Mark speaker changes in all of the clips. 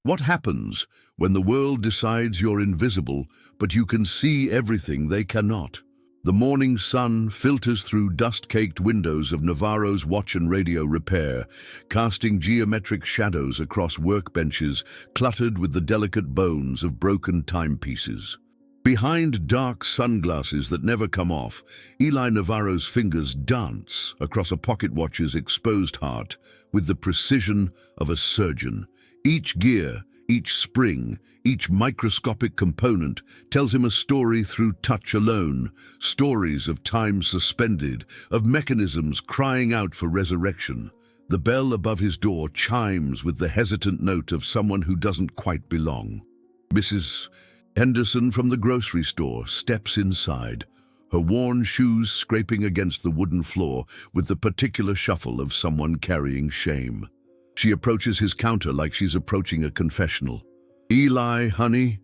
Speaker 1: What happens when the world decides you're invisible, but you can see everything they cannot? The morning sun filters through dust-caked windows of Navarro's watch and radio repair, casting geometric shadows across workbenches cluttered with the delicate bones of broken timepieces. Behind dark sunglasses that never come off, Eli Navarro's fingers dance across a pocket watch's exposed heart with the precision of a surgeon. Each gear, each spring, each microscopic component tells him a story through touch alone, stories of time suspended, of mechanisms crying out for resurrection. The bell above his door chimes with the hesitant note of someone who doesn't quite belong. Mrs. Henderson from the grocery store steps inside, her worn shoes scraping against the wooden floor with the particular shuffle of someone carrying shame. She approaches his counter like she's approaching a confessional. "Eli, honey?"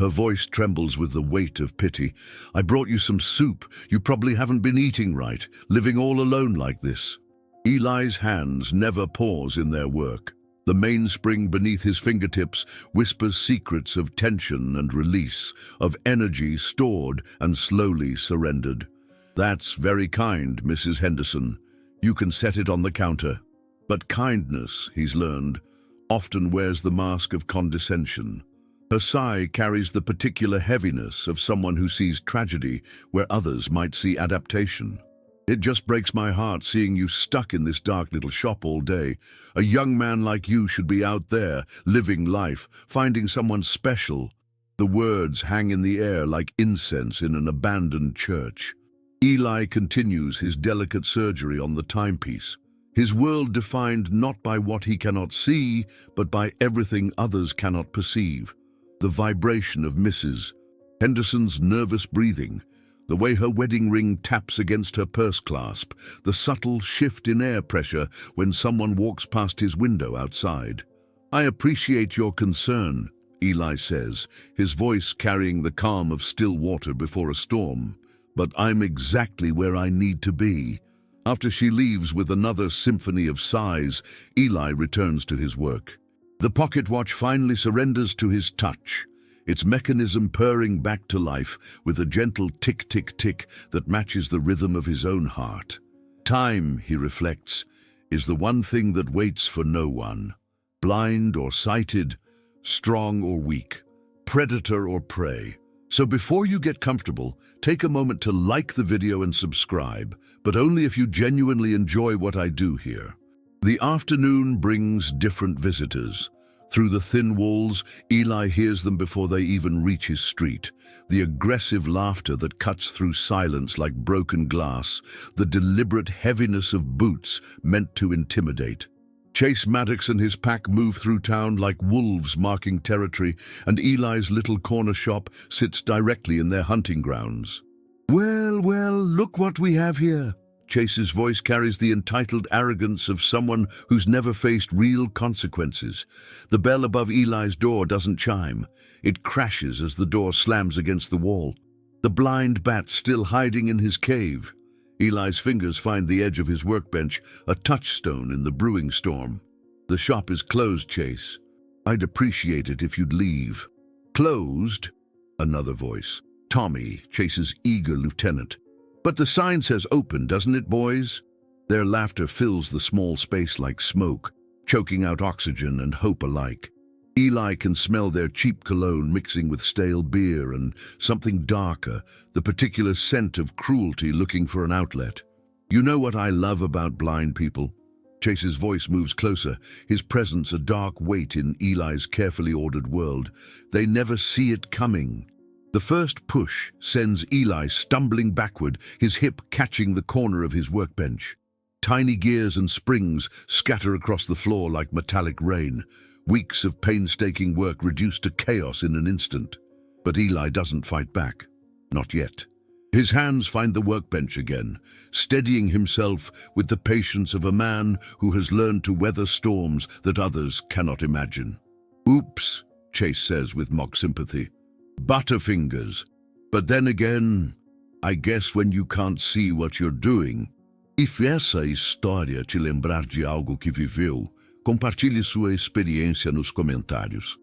Speaker 1: Her voice trembles with the weight of pity. "I brought you some soup. You probably haven't been eating right, living all alone like this." Eli's hands never pause in their work. The mainspring beneath his fingertips whispers secrets of tension and release, of energy stored and slowly surrendered. "That's very kind, Mrs. Henderson. You can set it on the counter." But kindness, he's learned, often wears the mask of condescension. Her sigh carries the particular heaviness of someone who sees tragedy where others might see adaptation. "It just breaks my heart seeing you stuck in this dark little shop all day. A young man like you should be out there, living life, finding someone special." The words hang in the air like incense in an abandoned church. Eli continues his delicate surgery on the timepiece. His world defined not by what he cannot see, but by everything others cannot perceive. The vibration of Mrs. Henderson's nervous breathing, the way her wedding ring taps against her purse clasp, the subtle shift in air pressure when someone walks past his window outside. "I appreciate your concern," Eli says, his voice carrying the calm of still water before a storm. "But I'm exactly where I need to be." After she leaves with another symphony of sighs, Eli returns to his work. The pocket watch finally surrenders to his touch, its mechanism purring back to life with a gentle tick-tick-tick that matches the rhythm of his own heart. Time, he reflects, is the one thing that waits for no one. Blind or sighted, strong or weak, predator or prey. So before you get comfortable, take a moment to like the video and subscribe, but only if you genuinely enjoy what I do here. The afternoon brings different visitors. Through the thin walls, Eli hears them before they even reach his street. The aggressive laughter that cuts through silence like broken glass, the deliberate heaviness of boots meant to intimidate. Chase Maddox and his pack move through town like wolves marking territory, and Eli's little corner shop sits directly in their hunting grounds. "Well, well, look what we have here." Chase's voice carries the entitled arrogance of someone who's never faced real consequences. The bell above Eli's door doesn't chime. It crashes as the door slams against the wall. The blind bat still hiding in his cave. Eli's fingers find the edge of his workbench, a touchstone in the brewing storm. "The shop is closed, Chase. I'd appreciate it if you'd leave." "Closed?" Another voice. Tommy, Chase's eager lieutenant. "But the sign says open, doesn't it, boys?" Their laughter fills the small space like smoke, choking out oxygen and hope alike. Eli can smell their cheap cologne mixing with stale beer and something darker, the particular scent of cruelty looking for an outlet. "You know what I love about blind people?" Chase's voice moves closer, his presence a dark weight in Eli's carefully ordered world. They never see it coming. The first push sends Eli stumbling backward, his hip catching the corner of his workbench. Tiny gears and springs scatter across the floor like metallic rain. Weeks of painstaking work reduced to chaos in an instant. But Eli doesn't fight back. Not yet. His hands find the workbench again, steadying himself with the patience of a man who has learned to weather storms that others cannot imagine. "Oops," Chase says with mock sympathy. "Butterfingers. But then again, I guess when you can't see what you're doing." "E essa história te lembrar de algo que viveu, compartilhe sua experiência nos comentários.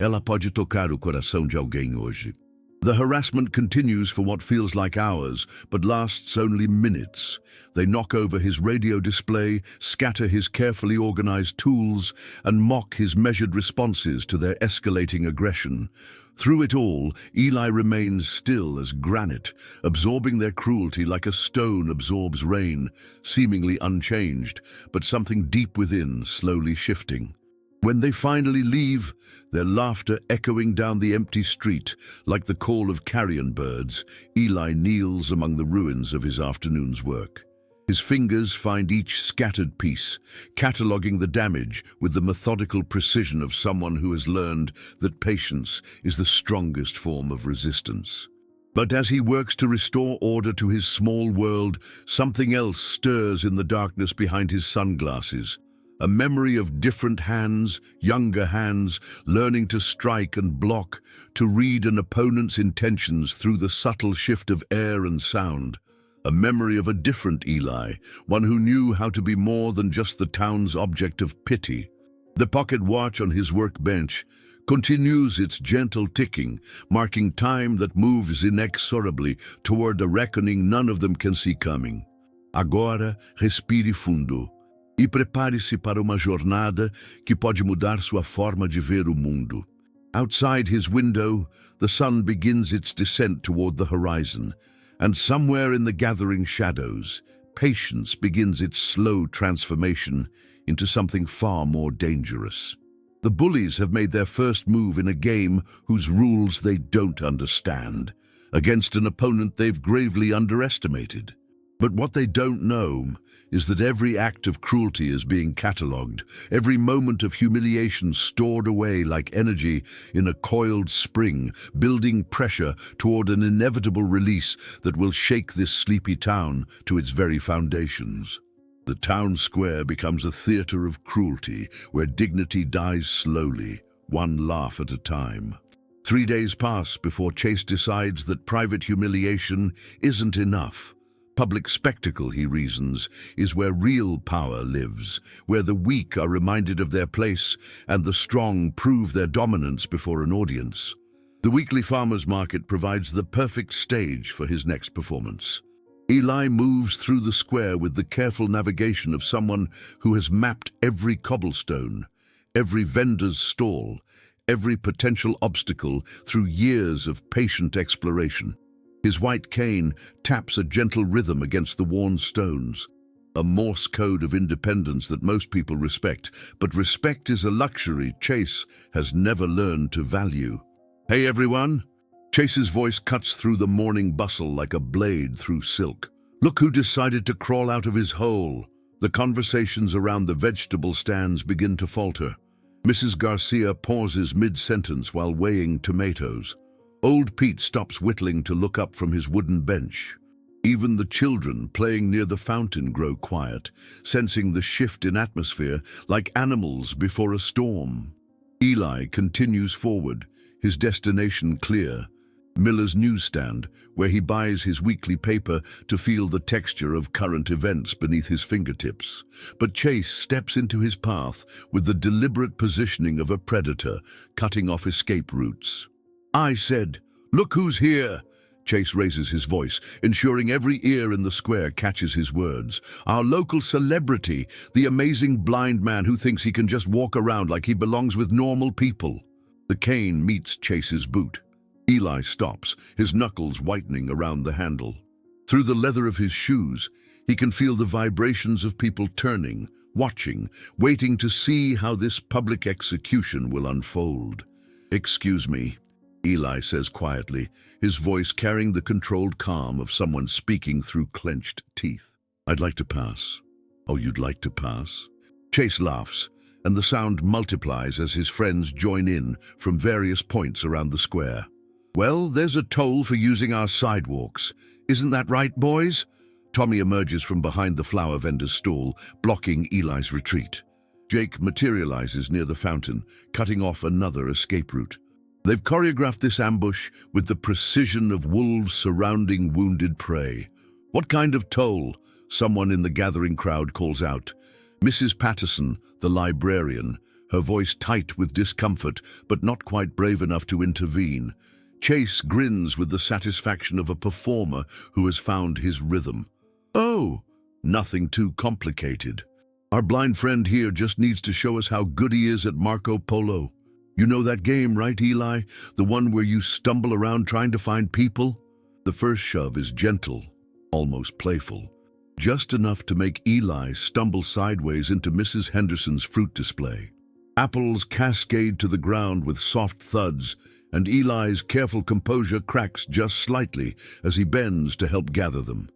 Speaker 1: Ela pode tocar o coração de alguém hoje. The harassment continues for what feels like hours, but lasts only minutes. They knock over his radio display, scatter his carefully organized tools, and mock his measured responses to their escalating aggression. Through it all, Eli remains still as granite, absorbing their cruelty like a stone absorbs rain, seemingly unchanged, but something deep within slowly shifting. When they finally leave, their laughter echoing down the empty street like the call of carrion birds, Eli kneels among the ruins of his afternoon's work. His fingers find each scattered piece, cataloguing the damage with the methodical precision of someone who has learned that patience is the strongest form of resistance. But as he works to restore order to his small world, something else stirs in the darkness behind his sunglasses. A memory of different hands, younger hands, learning to strike and block, to read an opponent's intentions through the subtle shift of air and sound. A memory of a different Eli, one who knew how to be more than just the town's object of pity. The pocket watch on his workbench continues its gentle ticking, marking time that moves inexorably toward a reckoning none of them can see coming. Agora, respire fundo. E prepare-se para uma jornada que pode mudar sua forma de ver o mundo. Outside his window, the sun begins its descent toward the horizon, and somewhere in the gathering shadows, patience begins its slow transformation into something far more dangerous. The Bullies have made their first move in a game whose rules they don't understand, against an opponent they've gravely underestimated. But what they don't know is that every act of cruelty is being catalogued, every moment of humiliation stored away like energy in a coiled spring, building pressure toward an inevitable release that will shake this sleepy town to its very foundations. The town square becomes a theater of cruelty, where dignity dies slowly, one laugh at a time. 3 days pass before Chase decides that private humiliation isn't enough. Public spectacle, he reasons, is where real power lives, where the weak are reminded of their place and the strong prove their dominance before an audience. The weekly farmers market provides the perfect stage for his next performance. Eli moves through the square with the careful navigation of someone who has mapped every cobblestone, every vendor's stall, every potential obstacle through years of patient exploration. His white cane taps a gentle rhythm against the worn stones, a Morse code of independence that most people respect, but respect is a luxury Chase has never learned to value. Hey everyone! Chase's voice cuts through the morning bustle like a blade through silk. Look who decided to crawl out of his hole. The conversations around the vegetable stands begin to falter. Mrs. Garcia pauses mid-sentence while weighing tomatoes. Old Pete stops whittling to look up from his wooden bench. Even the children playing near the fountain grow quiet, sensing the shift in atmosphere like animals before a storm. Eli continues forward, his destination clear. Miller's newsstand, where he buys his weekly paper to feel the texture of current events beneath his fingertips. But Chase steps into his path with the deliberate positioning of a predator, cutting off escape routes. I said, "Look who's here!" Chase raises his voice, ensuring every ear in the square catches his words. Our local celebrity, the amazing blind man who thinks he can just walk around like he belongs with normal people. The cane meets Chase's boot. Eli stops, his knuckles whitening around the handle. Through the leather of his shoes, he can feel the vibrations of people turning, watching, waiting to see how this public execution will unfold. Excuse me, Eli says quietly, his voice carrying the controlled calm of someone speaking through clenched teeth. I'd like to pass. Oh, you'd like to pass? Chase laughs, and the sound multiplies as his friends join in from various points around the square. Well, there's a toll for using our sidewalks. Isn't that right, boys? Tommy emerges from behind the flower vendor's stall, blocking Eli's retreat. Jake materializes near the fountain, cutting off another escape route. They've choreographed this ambush with the precision of wolves surrounding wounded prey. What kind of toll? Someone in the gathering crowd calls out. Mrs. Patterson, the librarian, her voice tight with discomfort, but not quite brave enough to intervene. Chase grins with the satisfaction of a performer who has found his rhythm. "Oh, nothing too complicated. Our blind friend here just needs to show us how good he is at Marco Polo. You know that game, right, Eli? The one where you stumble around trying to find people?" The first shove is gentle, almost playful, just enough to make Eli stumble sideways into Mrs. Henderson's fruit display. Apples cascade to the ground with soft thuds, and Eli's careful composure cracks just slightly as he bends to help gather them.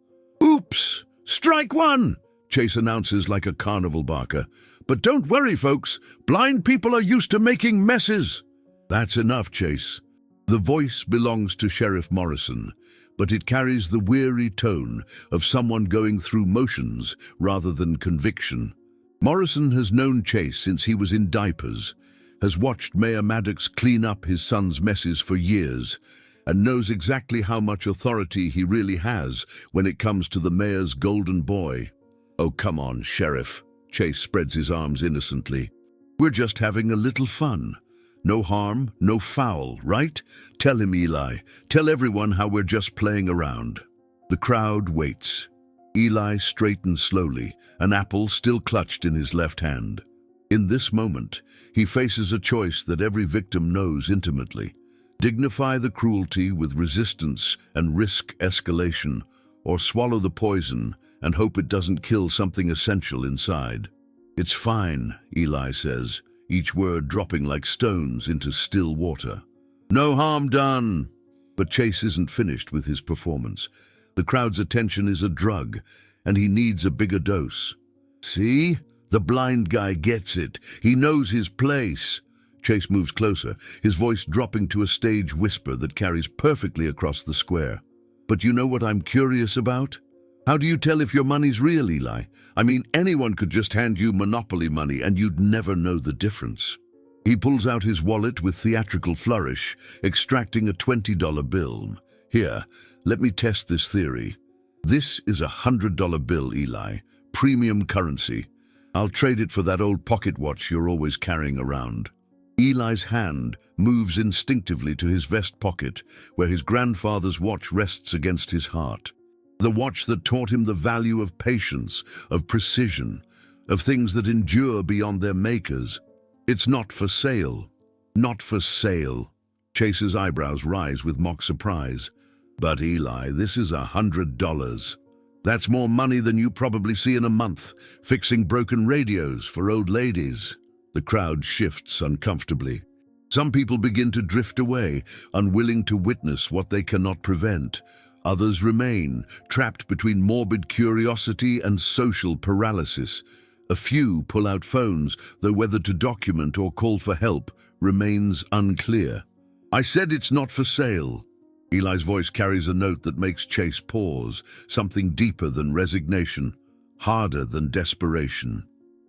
Speaker 1: "Oops! Strike one!" Chase announces like a carnival barker. "But don't worry, folks. Blind people are used to making messes." "That's enough, Chase." The voice belongs to Sheriff Morrison, but it carries the weary tone of someone going through motions rather than conviction. Morrison has known Chase since he was in diapers, has watched Mayor Maddox clean up his son's messes for years, and knows exactly how much authority he really has when it comes to the mayor's golden boy. "Oh, come on, Sheriff." Chase spreads his arms innocently. "We're just having a little fun. No harm, no foul, right? Tell him, Eli. Tell everyone how we're just playing around." The crowd waits. Eli straightens slowly, an apple still clutched in his left hand. In this moment, he faces a choice that every victim knows intimately. Dignify the cruelty with resistance and risk escalation, or swallow the poison and hope it doesn't kill something essential inside. "It's fine," Eli says, each word dropping like stones into still water. "No harm done." But Chase isn't finished with his performance. The crowd's attention is a drug, and he needs a bigger dose. "See? The blind guy gets it. He knows his place." Chase moves closer, his voice dropping to a stage whisper that carries perfectly across the square. "But you know what I'm curious about? How do you tell if your money's real, Eli? I mean, anyone could just hand you Monopoly money and you'd never know the difference." He pulls out his wallet with theatrical flourish, extracting a $20 bill. "Here, let me test this theory. This is a $100 bill, Eli. Premium currency. I'll trade it for that old pocket watch you're always carrying around." Eli's hand moves instinctively to his vest pocket, where his grandfather's watch rests against his heart. The watch that taught him the value of patience, of precision, of things that endure beyond their makers. "It's not for sale." "Not for sale." Chase's eyebrows rise with mock surprise. "But Eli, this is $100. That's more money than you probably see in a month, fixing broken radios for old ladies." The crowd shifts uncomfortably. Some people begin to drift away, unwilling to witness what they cannot prevent. Others remain, trapped between morbid curiosity and social paralysis. A few pull out phones, though whether to document or call for help remains unclear. "I said it's not for sale." Eli's voice carries a note that makes Chase pause, something deeper than resignation, harder than desperation.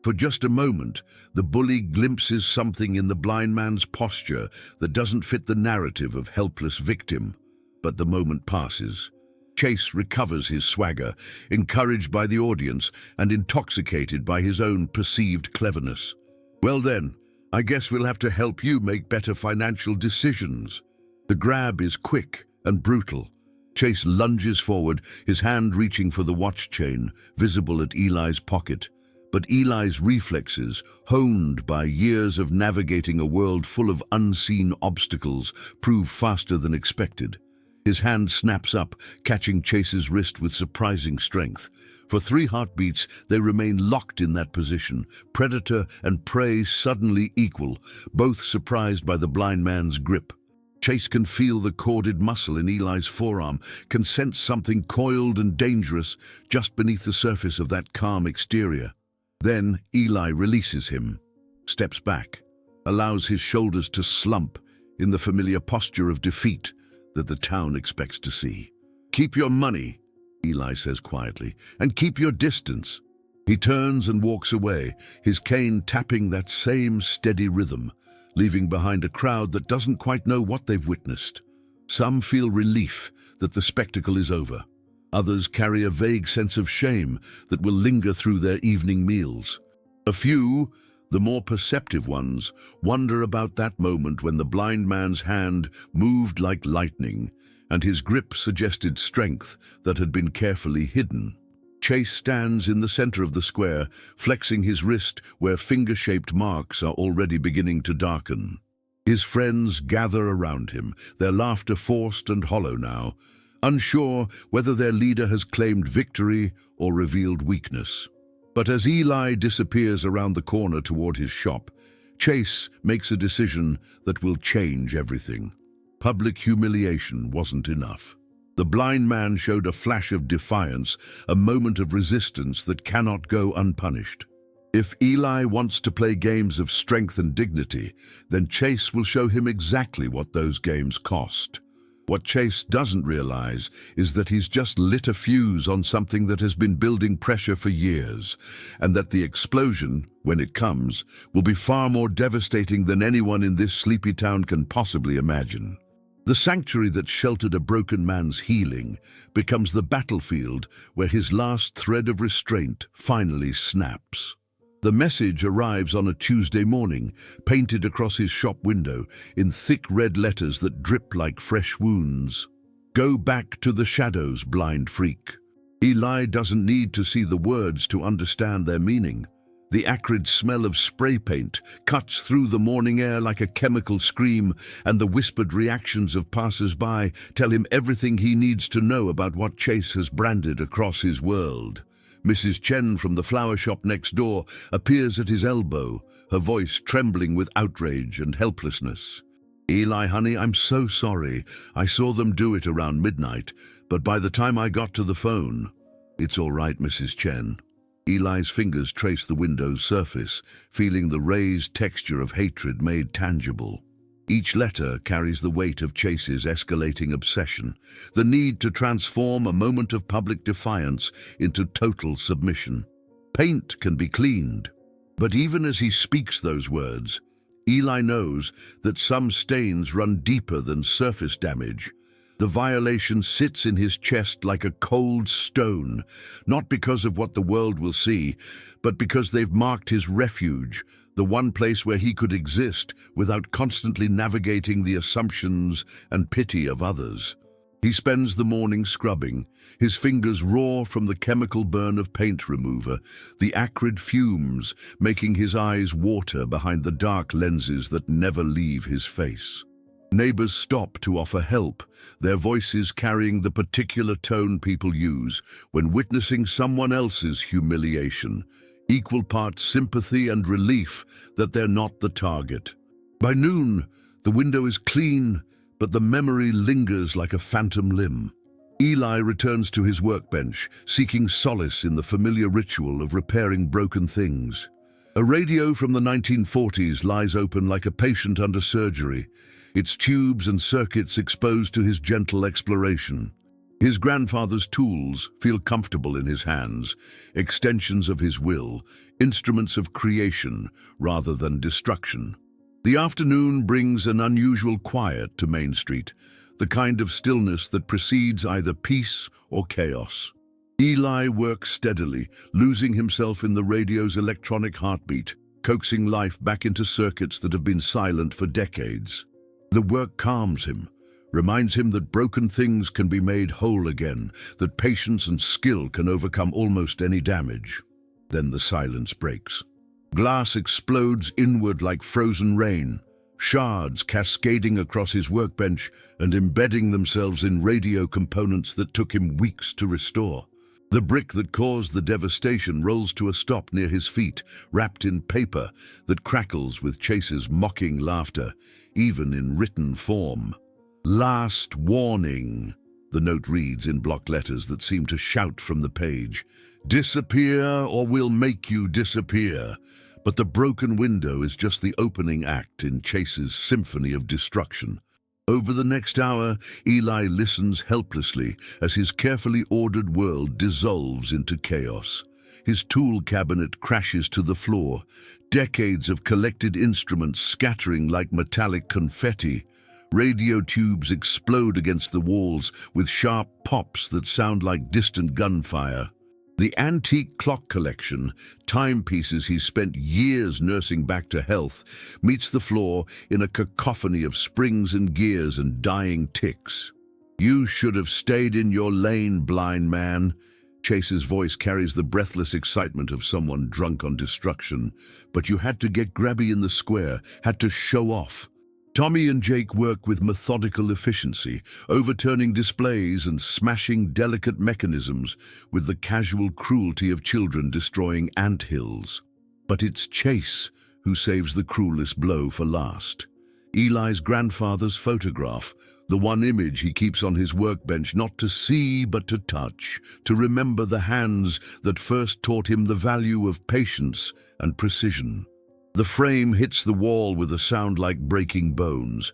Speaker 1: For just a moment, the bully glimpses something in the blind man's posture that doesn't fit the narrative of helpless victim. But the moment passes. Chase recovers his swagger, encouraged by the audience and intoxicated by his own perceived cleverness. "Well then, I guess we'll have to help you make better financial decisions." The grab is quick and brutal. Chase lunges forward, his hand reaching for the watch chain, visible at Eli's pocket. But Eli's reflexes, honed by years of navigating a world full of unseen obstacles, prove faster than expected. His hand snaps up, catching Chase's wrist with surprising strength. For 3 heartbeats, they remain locked in that position, predator and prey suddenly equal, both surprised by the blind man's grip. Chase can feel the corded muscle in Eli's forearm, can sense something coiled and dangerous just beneath the surface of that calm exterior. Then Eli releases him, steps back, allows his shoulders to slump in the familiar posture of defeat that the town expects to see. "Keep your money," Eli says quietly, "and keep your distance." He turns and walks away, his cane tapping that same steady rhythm, leaving behind a crowd that doesn't quite know what they've witnessed. Some feel relief that the spectacle is over. Others carry a vague sense of shame that will linger through their evening meals. A few, The more perceptive ones wonder about that moment when the blind man's hand moved like lightning, and his grip suggested strength that had been carefully hidden. Chase stands in the center of the square, flexing his wrist where finger-shaped marks are already beginning to darken. His friends gather around him, their laughter forced and hollow now, unsure whether their leader has claimed victory or revealed weakness. But as Eli disappears around the corner toward his shop, Chase makes a decision that will change everything. Public humiliation wasn't enough. The blind man showed a flash of defiance, a moment of resistance that cannot go unpunished. If Eli wants to play games of strength and dignity, then Chase will show him exactly what those games cost. What Chase doesn't realize is that he's just lit a fuse on something that has been building pressure for years, and that the explosion, when it comes, will be far more devastating than anyone in this sleepy town can possibly imagine. The sanctuary that sheltered a broken man's healing becomes the battlefield where his last thread of restraint finally snaps. The message arrives on a Tuesday morning, painted across his shop window in thick red letters that drip like fresh wounds. Go back to the shadows, blind freak. Eli doesn't need to see the words to understand their meaning. The acrid smell of spray paint cuts through the morning air like a chemical scream, and the whispered reactions of passers-by tell him everything he needs to know about what Chase has branded across his world. Mrs. Chen from the flower shop next door appears at his elbow, her voice trembling with outrage and helplessness. Eli, honey, I'm so sorry. I saw them do it around midnight, but by the time I got to the phone... It's all right, Mrs. Chen. Eli's fingers trace the window's surface, feeling the raised texture of hatred made tangible. Each letter carries the weight of Chase's escalating obsession, the need to transform a moment of public defiance into total submission. Paint can be cleaned, but even as he speaks those words, Eli knows that some stains run deeper than surface damage. The violation sits in his chest like a cold stone, not because of what the world will see, but because they've marked his refuge, the one place where he could exist without constantly navigating the assumptions and pity of others. He spends the morning scrubbing, his fingers raw from the chemical burn of paint remover, the acrid fumes making his eyes water behind the dark lenses that never leave his face. Neighbors stop to offer help, their voices carrying the particular tone people use when witnessing someone else's humiliation, equal parts sympathy and relief that they're not the target. By noon, the window is clean, but the memory lingers like a phantom limb. Eli returns to his workbench, seeking solace in the familiar ritual of repairing broken things. A radio from the 1940s lies open like a patient under surgery, its tubes and circuits exposed to his gentle exploration. His grandfather's tools feel comfortable in his hands, extensions of his will, instruments of creation rather than destruction. The afternoon brings an unusual quiet to Main Street, the kind of stillness that precedes either peace or chaos. Eli works steadily, losing himself in the radio's electronic heartbeat, coaxing life back into circuits that have been silent for decades. The work calms him, reminds him that broken things can be made whole again, that patience and skill can overcome almost any damage. Then the silence breaks. Glass explodes inward like frozen rain, shards cascading across his workbench and embedding themselves in radio components that took him weeks to restore. The brick that caused the devastation rolls to a stop near his feet, wrapped in paper that crackles with Chase's mocking laughter, even in written form. Last warning, the note reads in block letters that seem to shout from the page. Disappear or we'll make you disappear. But the broken window is just the opening act in Chase's symphony of destruction. Over the next hour, Eli listens helplessly as his carefully ordered world dissolves into chaos. His tool cabinet crashes to the floor, decades of collected instruments scattering like metallic confetti. Radio tubes explode against the walls with sharp pops that sound like distant gunfire. The antique clock collection, timepieces he's spent years nursing back to health, meets the floor in a cacophony of springs and gears and dying ticks. "You should have stayed in your lane, blind man." Chase's voice carries the breathless excitement of someone drunk on destruction. "But you had to get grabby in the square, had to show off." Tommy and Jake work with methodical efficiency, overturning displays and smashing delicate mechanisms with the casual cruelty of children destroying anthills. But it's Chase who saves the cruelest blow for last. Eli's grandfather's photograph, the one image he keeps on his workbench not to see but to touch, to remember the hands that first taught him the value of patience and precision. The frame hits the wall with a sound like breaking bones.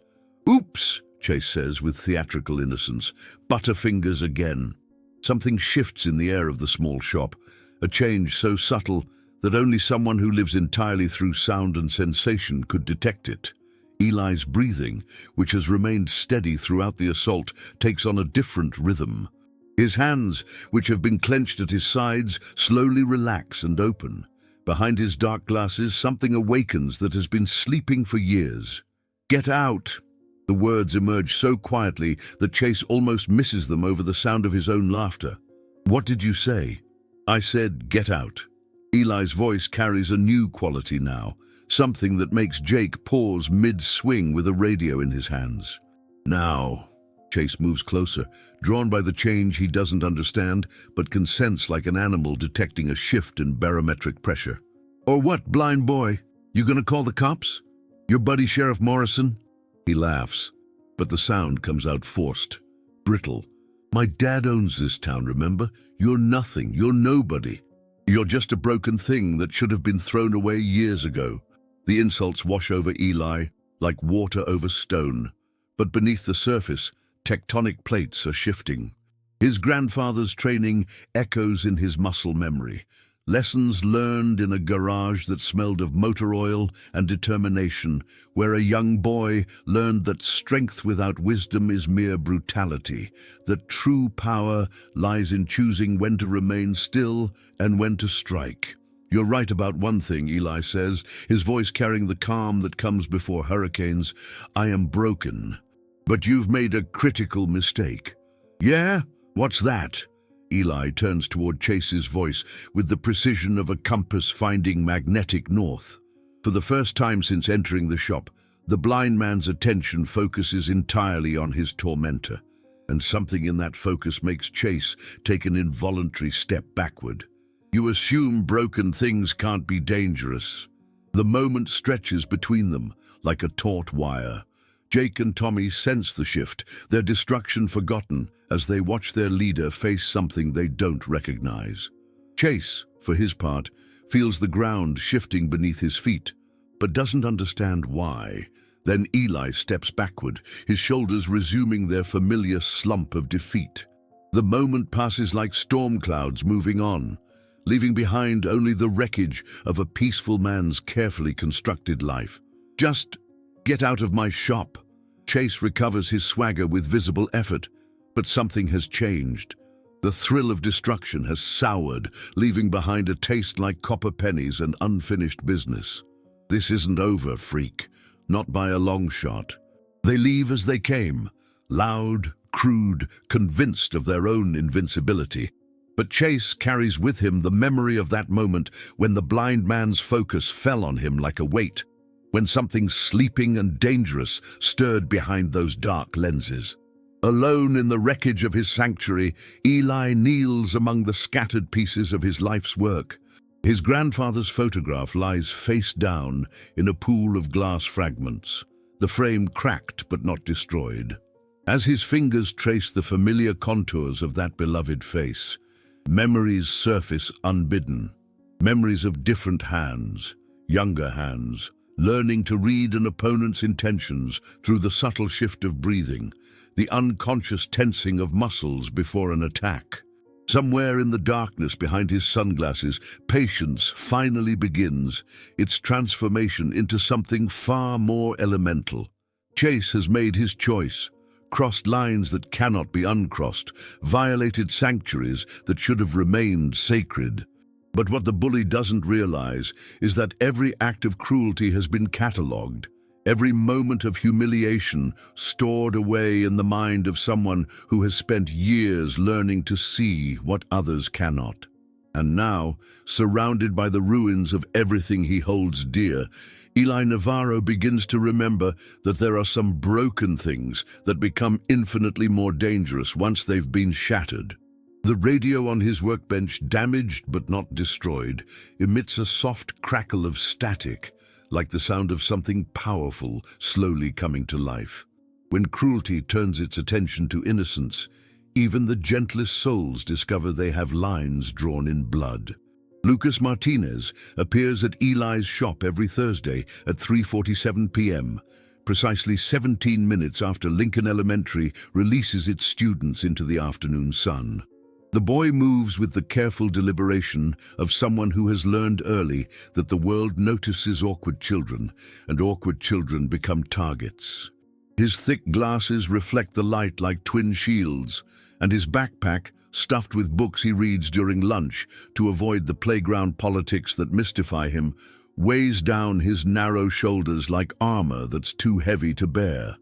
Speaker 1: "Oops," Chase says with theatrical innocence. "Butterfingers again." Something shifts in the air of the small shop, a change so subtle that only someone who lives entirely through sound and sensation could detect it. Eli's breathing, which has remained steady throughout the assault, takes on a different rhythm. His hands, which have been clenched at his sides, slowly relax and open. Behind his dark glasses, something awakens that has been sleeping for years. "Get out!" The words emerge so quietly that Chase almost misses them over the sound of his own laughter. "What did you say?" "I said, get out." Eli's voice carries a new quality now, something that makes Jake pause mid-swing with a radio in his hands. "Now." Chase moves closer, drawn by the change he doesn't understand, but can sense like an animal detecting a shift in barometric pressure. "Or what, blind boy? You gonna call the cops? Your buddy Sheriff Morrison?" He laughs, but the sound comes out forced, brittle. "My dad owns this town, remember? You're nothing, you're nobody. You're just a broken thing that should have been thrown away years ago." The insults wash over Eli like water over stone, but beneath the surface, tectonic plates are shifting. His grandfather's training echoes in his muscle memory. Lessons learned in a garage that smelled of motor oil and determination, where a young boy learned that strength without wisdom is mere brutality, that true power lies in choosing when to remain still and when to strike. "You're right about one thing," Eli says, his voice carrying the calm that comes before hurricanes. "I am broken. But you've made a critical mistake." "Yeah? What's that?" Eli turns toward Chase's voice with the precision of a compass finding magnetic north. For the first time since entering the shop, the blind man's attention focuses entirely on his tormentor, and something in that focus makes Chase take an involuntary step backward. "You assume broken things can't be dangerous." The moment stretches between them like a taut wire. Jake and Tommy sense the shift, their destruction forgotten as they watch their leader face something they don't recognize. Chase, for his part, feels the ground shifting beneath his feet, but doesn't understand why. Then Eli steps backward, his shoulders resuming their familiar slump of defeat. The moment passes like storm clouds moving on, leaving behind only the wreckage of a peaceful man's carefully constructed life. "Just get out of my shop." Chase recovers his swagger with visible effort, but something has changed. The thrill of destruction has soured, leaving behind a taste like copper pennies and unfinished business. This isn't over, freak. Not by a long shot. They leave as they came, loud, crude, convinced of their own invincibility. But Chase carries with him the memory of that moment when the blind man's focus fell on him like a weight, when something sleeping and dangerous stirred behind those dark lenses. Alone in the wreckage of his sanctuary, Eli kneels among the scattered pieces of his life's work. His grandfather's photograph lies face down in a pool of glass fragments, the frame cracked but not destroyed. As his fingers trace the familiar contours of that beloved face, memories surface unbidden. Memories of different hands, younger hands, learning to read an opponent's intentions through the subtle shift of breathing, the unconscious tensing of muscles before an attack. Somewhere in the darkness behind his sunglasses, patience finally begins its transformation into something far more elemental. Chase has made his choice. crossed lines that cannot be uncrossed, violated sanctuaries that should have remained sacred. But what the bully doesn't realize is that every act of cruelty has been catalogued, every moment of humiliation stored away in the mind of someone who has spent years learning to see what others cannot. And now, surrounded by the ruins of everything he holds dear, Eli Navarro begins to remember that there are some broken things that become infinitely more dangerous once they've been shattered. The radio on his workbench, damaged but not destroyed, emits a soft crackle of static, like the sound of something powerful slowly coming to life. When cruelty turns its attention to innocence, even the gentlest souls discover they have lines drawn in blood. Lucas Martinez appears at Eli's shop every Thursday at 3:47 p.m., precisely 17 minutes after Lincoln Elementary releases its students into the afternoon sun. The boy moves with the careful deliberation of someone who has learned early that the world notices awkward children, and awkward children become targets. His thick glasses reflect the light like twin shields, and his backpack, stuffed with books he reads during lunch to avoid the playground politics that mystify him, weighs down his narrow shoulders like armor that's too heavy to bear.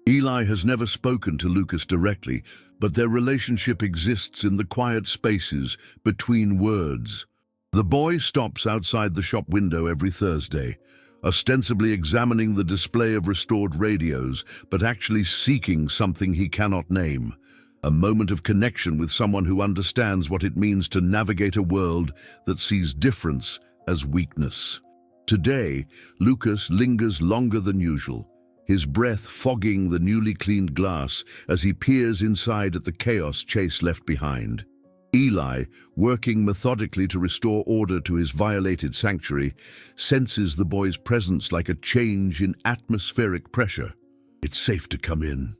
Speaker 1: Eli has never spoken to Lucas directly, but their relationship exists in the quiet spaces between words. The boy stops outside the shop window every Thursday, ostensibly examining the display of restored radios, but actually seeking something he cannot name. A moment of connection with someone who understands what it means to navigate a world that sees difference as weakness. Today, Lucas lingers longer than usual, his breath fogging the newly cleaned glass as he peers inside at the chaos Chase left behind. Eli, working methodically to restore order to his violated sanctuary, senses the boy's presence like a change in atmospheric pressure. "It's safe to come in,"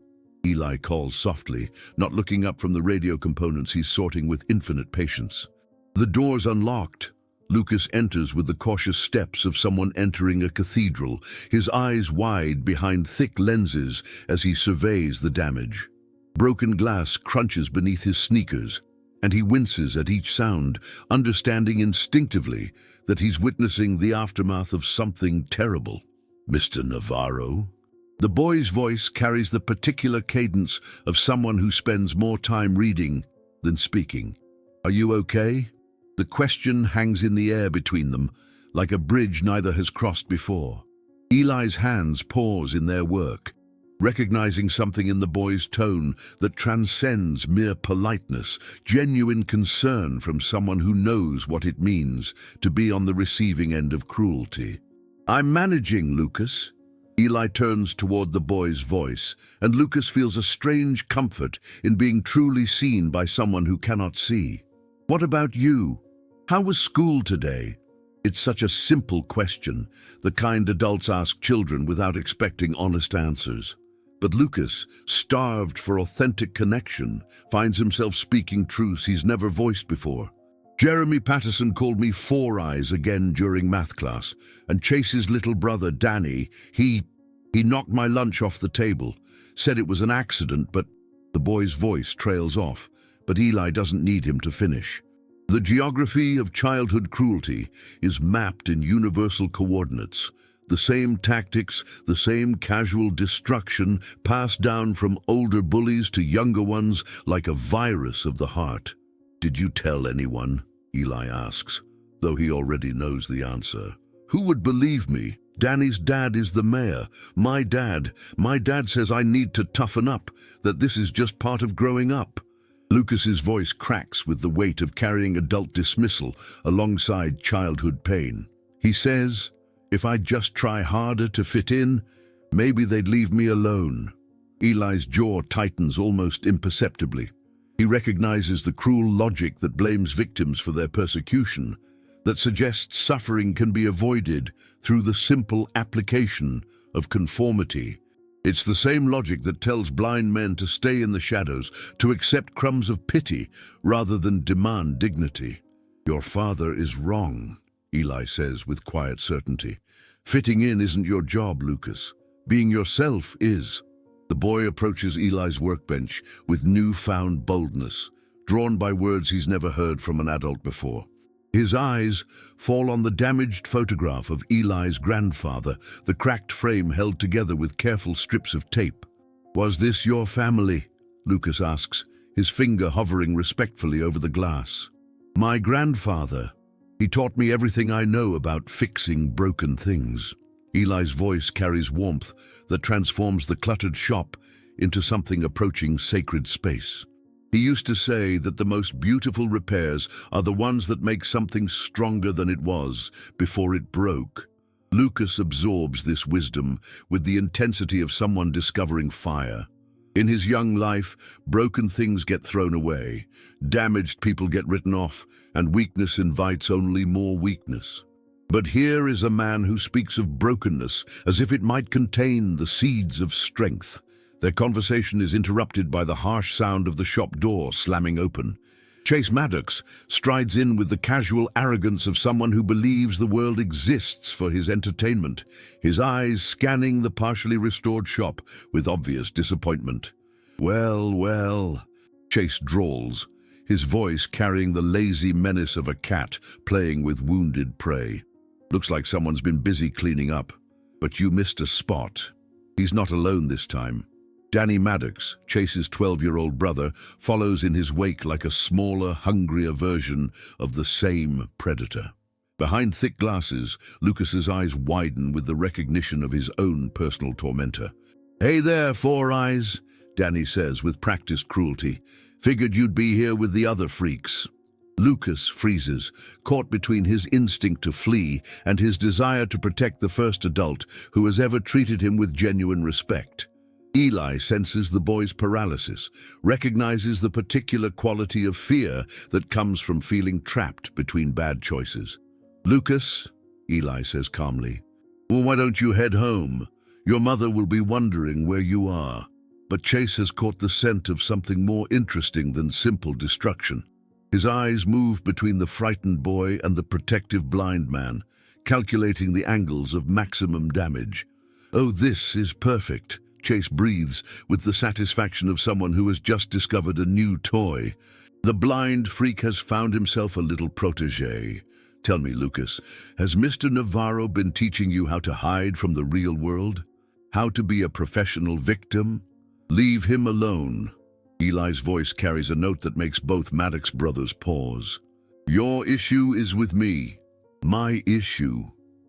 Speaker 1: Eli calls softly, not looking up from the radio components he's sorting with infinite patience. The door's unlocked. Lucas enters with the cautious steps of someone entering a cathedral, his eyes wide behind thick lenses as he surveys the damage. Broken glass crunches beneath his sneakers, and he winces at each sound, understanding instinctively that he's witnessing the aftermath of something terrible. "Mr. Navarro?" The boy's voice carries the particular cadence of someone who spends more time reading than speaking. "Are you okay?" The question hangs in the air between them, like a bridge neither has crossed before. Eli's hands pause in their work, recognizing something in the boy's tone that transcends mere politeness, genuine concern from someone who knows what it means to be on the receiving end of cruelty. "I'm managing, Lucas." Eli turns toward the boy's voice, and Lucas feels a strange comfort in being truly seen by someone who cannot see. "What about you? How was school today?" It's such a simple question, the kind adults ask children without expecting honest answers. But Lucas, starved for authentic connection, finds himself speaking truths he's never voiced before. "Jeremy Patterson called me Four Eyes again during math class, and Chase's little brother, Danny, he knocked my lunch off the table, said it was an accident, but..." The boy's voice trails off, but Eli doesn't need him to finish. The geography of childhood cruelty is mapped in universal coordinates. The same tactics, the same casual destruction passed down from older bullies to younger ones like a virus of the heart. "Did you tell anyone?" Eli asks, though he already knows the answer. "Who would believe me? Danny's dad is the mayor. My dad says I need to toughen up, that this is just part of growing up." Lucas's voice cracks with the weight of carrying adult dismissal alongside childhood pain. He says, "If I'd just try harder to fit in, maybe they'd leave me alone." Eli's jaw tightens almost imperceptibly. He recognizes the cruel logic that blames victims for their persecution, that suggests suffering can be avoided through the simple application of conformity. It's the same logic that tells blind men to stay in the shadows, to accept crumbs of pity rather than demand dignity. "Your father is wrong," Eli says with quiet certainty. "Fitting in isn't your job, Lucas. Being yourself is." The boy approaches Eli's workbench with newfound boldness, drawn by words he's never heard from an adult before. His eyes fall on the damaged photograph of Eli's grandfather, the cracked frame held together with careful strips of tape. "Was this your family?" Lucas asks, his finger hovering respectfully over the glass. "My grandfather. He taught me everything I know about fixing broken things." Eli's voice carries warmth that transforms the cluttered shop into something approaching sacred space. He used to say that the most beautiful repairs are the ones that make something stronger than it was before it broke. Lucas absorbs this wisdom with the intensity of someone discovering fire. In his young life, broken things get thrown away, damaged people get written off, and weakness invites only more weakness. But here is a man who speaks of brokenness as if it might contain the seeds of strength. Their conversation is interrupted by the harsh sound of the shop door slamming open. Chase Maddox strides in with the casual arrogance of someone who believes the world exists for his entertainment, his eyes scanning the partially restored shop with obvious disappointment. "Well, well," Chase drawls, his voice carrying the lazy menace of a cat playing with wounded prey. "Looks like someone's been busy cleaning up, but you missed a spot." He's not alone this time. Danny Maddox, Chase's 12-year-old brother, follows in his wake like a smaller, hungrier version of the same predator. Behind thick glasses, Lucas's eyes widen with the recognition of his own personal tormentor. "Hey there, Four Eyes," Danny says with practiced cruelty. "Figured you'd be here with the other freaks." Lucas freezes, caught between his instinct to flee and his desire to protect the first adult who has ever treated him with genuine respect. Eli senses the boy's paralysis, recognizes the particular quality of fear that comes from feeling trapped between bad choices. "Lucas," Eli says calmly, "well, why don't you head home? Your mother will be wondering where you are." But Chase has caught the scent of something more interesting than simple destruction. His eyes move between the frightened boy and the protective blind man, calculating the angles of maximum damage. "Oh, this is perfect," Chase breathes with the satisfaction of someone who has just discovered a new toy. The blind freak has found himself a little protege. "Tell me, Lucas, has Mr. Navarro been teaching you how to hide from the real world? How to be a professional victim? Leave him alone." Eli's voice carries a note that makes both Maddox brothers pause. "Your issue is with me." "My issue?"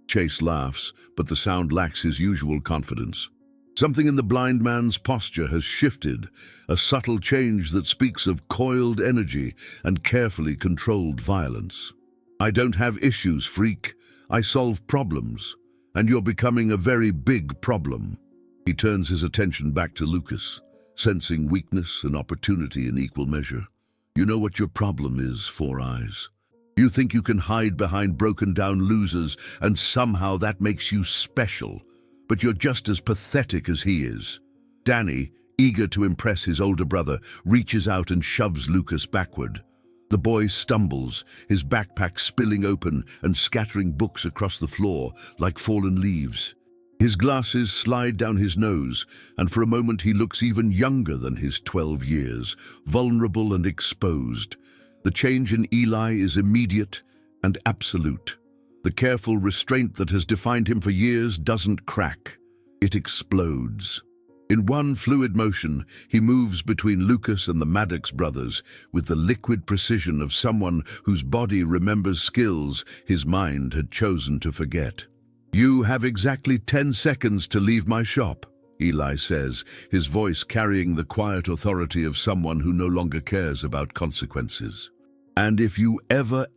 Speaker 1: Chase laughs, but the sound lacks his usual confidence. Something in the blind man's posture has shifted, a subtle change that speaks of coiled energy and carefully controlled violence. "I don't have issues, freak. I solve problems, and you're becoming a very big problem." He turns his attention back to Lucas, sensing weakness and opportunity in equal measure. "You know what your problem is, Four Eyes. You think you can hide behind broken-down losers, and somehow that makes you special. But you're just as pathetic as he is." Danny, eager to impress his older brother, reaches out and shoves Lucas backward. The boy stumbles, his backpack spilling open and scattering books across the floor like fallen leaves. His glasses slide down his nose, and for a moment he looks even younger than his 12 years, vulnerable and exposed. The change in Eli is immediate and absolute. The careful restraint that has defined him for years doesn't crack. It explodes. In one fluid motion, he moves between Lucas and the Maddox brothers with the liquid precision of someone whose body remembers skills his mind had chosen to forget. "You have exactly 10 seconds to leave my shop," Eli says, his voice carrying the quiet authority of someone who no longer cares about consequences. "And if you ever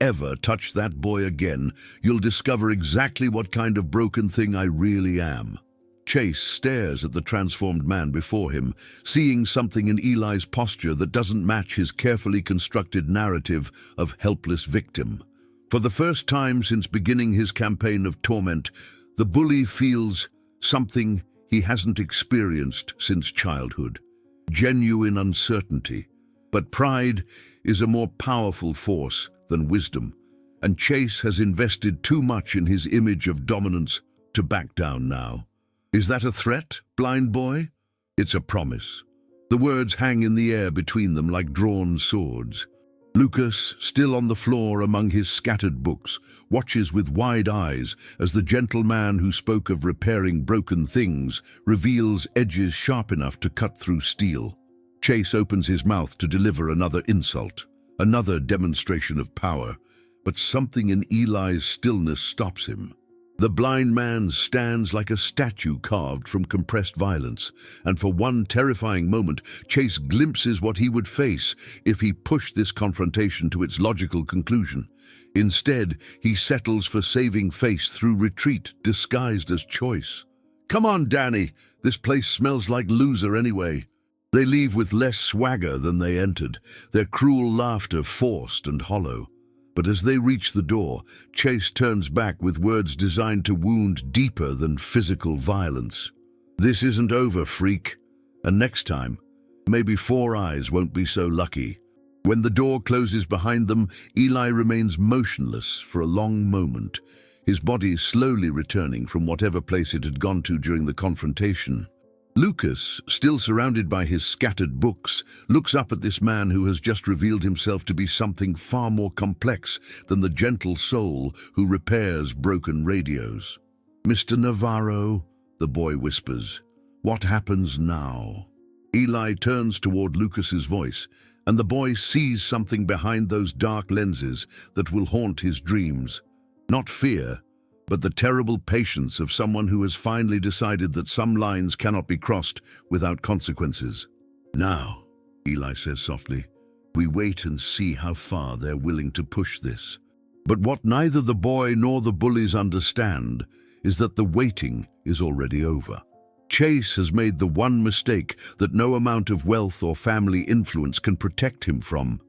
Speaker 1: touch that boy again, you'll discover exactly what kind of broken thing I really am." Chase stares at the transformed man before him, seeing something in Eli's posture that doesn't match his carefully constructed narrative of helpless victim. For the first time since beginning his campaign of torment, the bully feels something he hasn't experienced since childhood. Genuine uncertainty. But pride is a more powerful force than wisdom, and Chase has invested too much in his image of dominance to back down now. "Is that a threat, blind boy?" It's a promise. The words hang in the air between them like drawn swords. Lucas, still on the floor among his scattered books, watches with wide eyes as the gentle man who spoke of repairing broken things reveals edges sharp enough to cut through steel. Chase opens his mouth to deliver another insult, another demonstration of power, but something in Eli's stillness stops him. The blind man stands like a statue carved from compressed violence, and for one terrifying moment, Chase glimpses what he would face if he pushed this confrontation to its logical conclusion. Instead, he settles for saving face through retreat disguised as choice. "Come on, Danny, this place smells like loser anyway." They leave with less swagger than they entered, their cruel laughter forced and hollow. But as they reach the door, Chase turns back with words designed to wound deeper than physical violence. "This isn't over, freak. And next time, maybe Four Eyes won't be so lucky." When the door closes behind them, Eli remains motionless for a long moment, his body slowly returning from whatever place it had gone to during the confrontation. Lucas, still surrounded by his scattered books, looks up at this man who has just revealed himself to be something far more complex than the gentle soul who repairs broken radios. "Mr. Navarro," the boy whispers, "what happens now?" Eli turns toward Lucas's voice, and the boy sees something behind those dark lenses that will haunt his dreams. Not fear, but the terrible patience of someone who has finally decided that some lines cannot be crossed without consequences. "Now," Eli says softly, "we wait and see how far they're willing to push this." But what neither the boy nor the bullies understand is that the waiting is already over. Chase has made the one mistake that no amount of wealth or family influence can protect him from.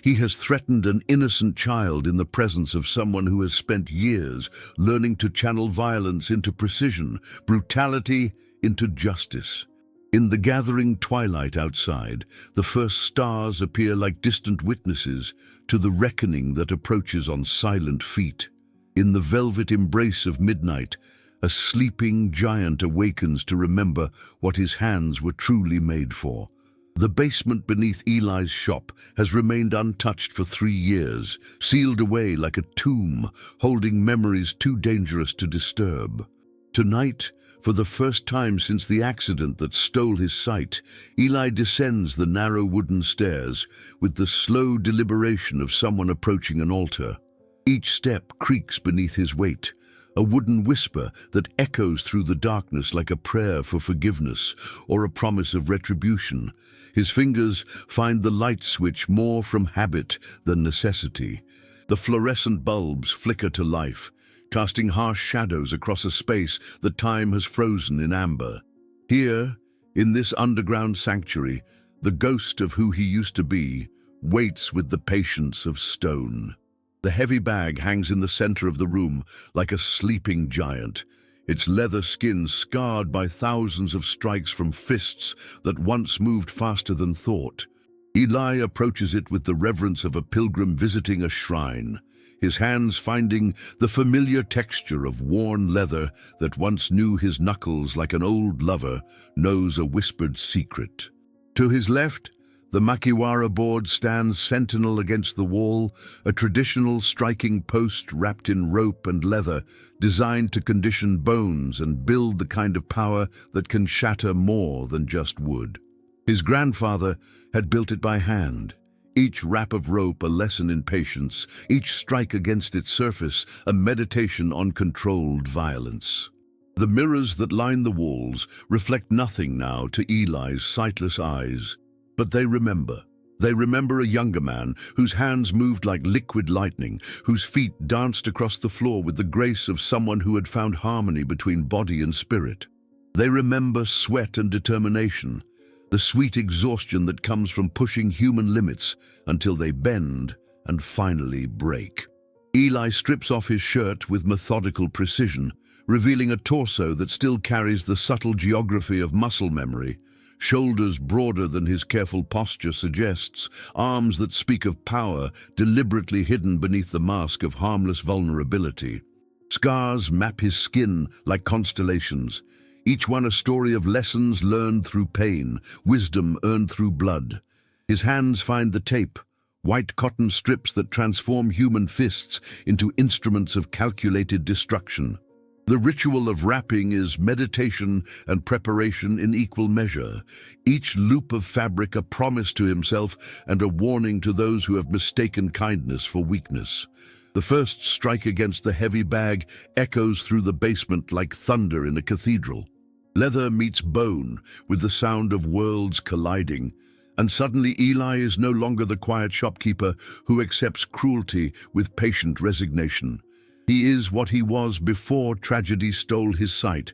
Speaker 1: He has threatened an innocent child in the presence of someone who has spent years learning to channel violence into precision, brutality into justice. In the gathering twilight outside, the first stars appear like distant witnesses to the reckoning that approaches on silent feet. In the velvet embrace of midnight, a sleeping giant awakens to remember what his hands were truly made for. The basement beneath Eli's shop has remained untouched for 3 years, sealed away like a tomb, holding memories too dangerous to disturb. Tonight, for the first time since the accident that stole his sight, Eli descends the narrow wooden stairs with the slow deliberation of someone approaching an altar. Each step creaks beneath his weight, a wooden whisper that echoes through the darkness like a prayer for forgiveness or a promise of retribution. His fingers find the light switch more from habit than necessity. The fluorescent bulbs flicker to life, casting harsh shadows across a space that time has frozen in amber. Here, in this underground sanctuary, the ghost of who he used to be waits with the patience of stone. The heavy bag hangs in the center of the room like a sleeping giant, its leather skin scarred by thousands of strikes from fists that once moved faster than thought. Eli approaches it with the reverence of a pilgrim visiting a shrine, his hands finding the familiar texture of worn leather that once knew his knuckles like an old lover knows a whispered secret. To his left, the makiwara board stands sentinel against the wall, a traditional striking post wrapped in rope and leather, designed to condition bones and build the kind of power that can shatter more than just wood. His grandfather had built it by hand, each wrap of rope a lesson in patience, each strike against its surface a meditation on controlled violence. The mirrors that line the walls reflect nothing now to Eli's sightless eyes. But they remember. They remember a younger man whose hands moved like liquid lightning, whose feet danced across the floor with the grace of someone who had found harmony between body and spirit. They remember sweat and determination, the sweet exhaustion that comes from pushing human limits until they bend and finally break. Eli strips off his shirt with methodical precision, revealing a torso that still carries the subtle geography of muscle memory. Shoulders broader than his careful posture suggests, arms that speak of power deliberately hidden beneath the mask of harmless vulnerability. Scars map his skin like constellations, each one a story of lessons learned through pain, wisdom earned through blood. His hands find the tape, white cotton strips that transform human fists into instruments of calculated destruction. The ritual of wrapping is meditation and preparation in equal measure, each loop of fabric a promise to himself and a warning to those who have mistaken kindness for weakness. The first strike against the heavy bag echoes through the basement like thunder in a cathedral. Leather meets bone, with the sound of worlds colliding, and suddenly Eli is no longer the quiet shopkeeper who accepts cruelty with patient resignation. He is what he was before tragedy stole his sight,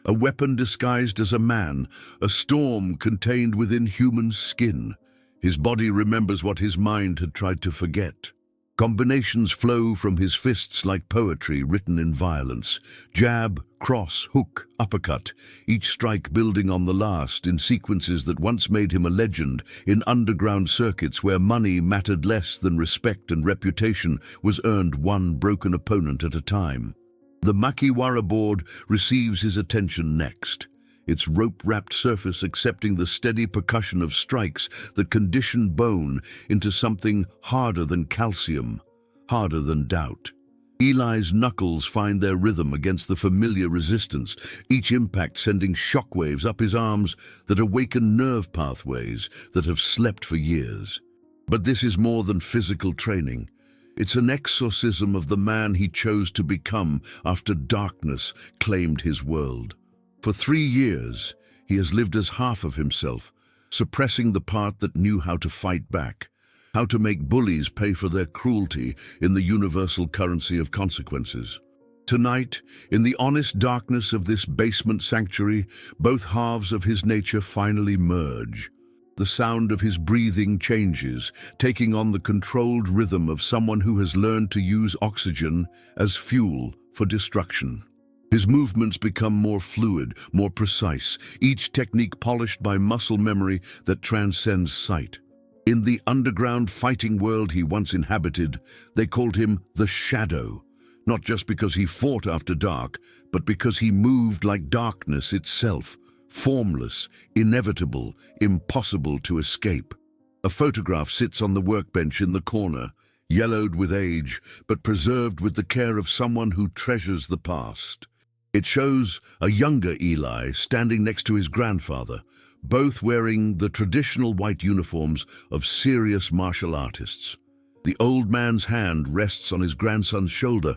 Speaker 1: a weapon disguised as a man, a storm contained within human skin. His body remembers what his mind had tried to forget. Combinations flow from his fists like poetry written in violence. Jab, cross, hook, uppercut, each strike building on the last in sequences that once made him a legend in underground circuits where money mattered less than respect and reputation was earned one broken opponent at a time. The Makiwara board receives his attention next, its rope-wrapped surface accepting the steady percussion of strikes that condition bone into something harder than calcium, harder than doubt. Eli's knuckles find their rhythm against the familiar resistance, each impact sending shockwaves up his arms that awaken nerve pathways that have slept for years. But this is more than physical training. It's an exorcism of the man he chose to become after darkness claimed his world. For 3 years, he has lived as half of himself, suppressing the part that knew how to fight back, how to make bullies pay for their cruelty in the universal currency of consequences. Tonight, in the honest darkness of this basement sanctuary, both halves of his nature finally merge. The sound of his breathing changes, taking on the controlled rhythm of someone who has learned to use oxygen as fuel for destruction. His movements become more fluid, more precise, each technique polished by muscle memory that transcends sight. In the underground fighting world he once inhabited, they called him the Shadow, not just because he fought after dark, but because he moved like darkness itself, formless, inevitable, impossible to escape. A photograph sits on the workbench in the corner, yellowed with age, but preserved with the care of someone who treasures the past. It shows a younger Eli standing next to his grandfather, both wearing the traditional white uniforms of serious martial artists. The old man's hand rests on his grandson's shoulder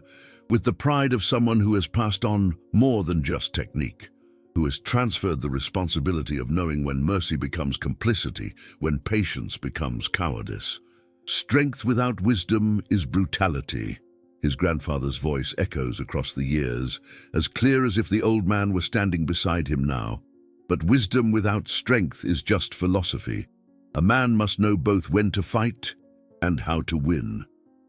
Speaker 1: with the pride of someone who has passed on more than just technique, who has transferred the responsibility of knowing when mercy becomes complicity, when patience becomes cowardice. Strength without wisdom is brutality. His grandfather's voice echoes across the years, as clear as if the old man were standing beside him now. But wisdom without strength is just philosophy. A man must know both when to fight and how to win.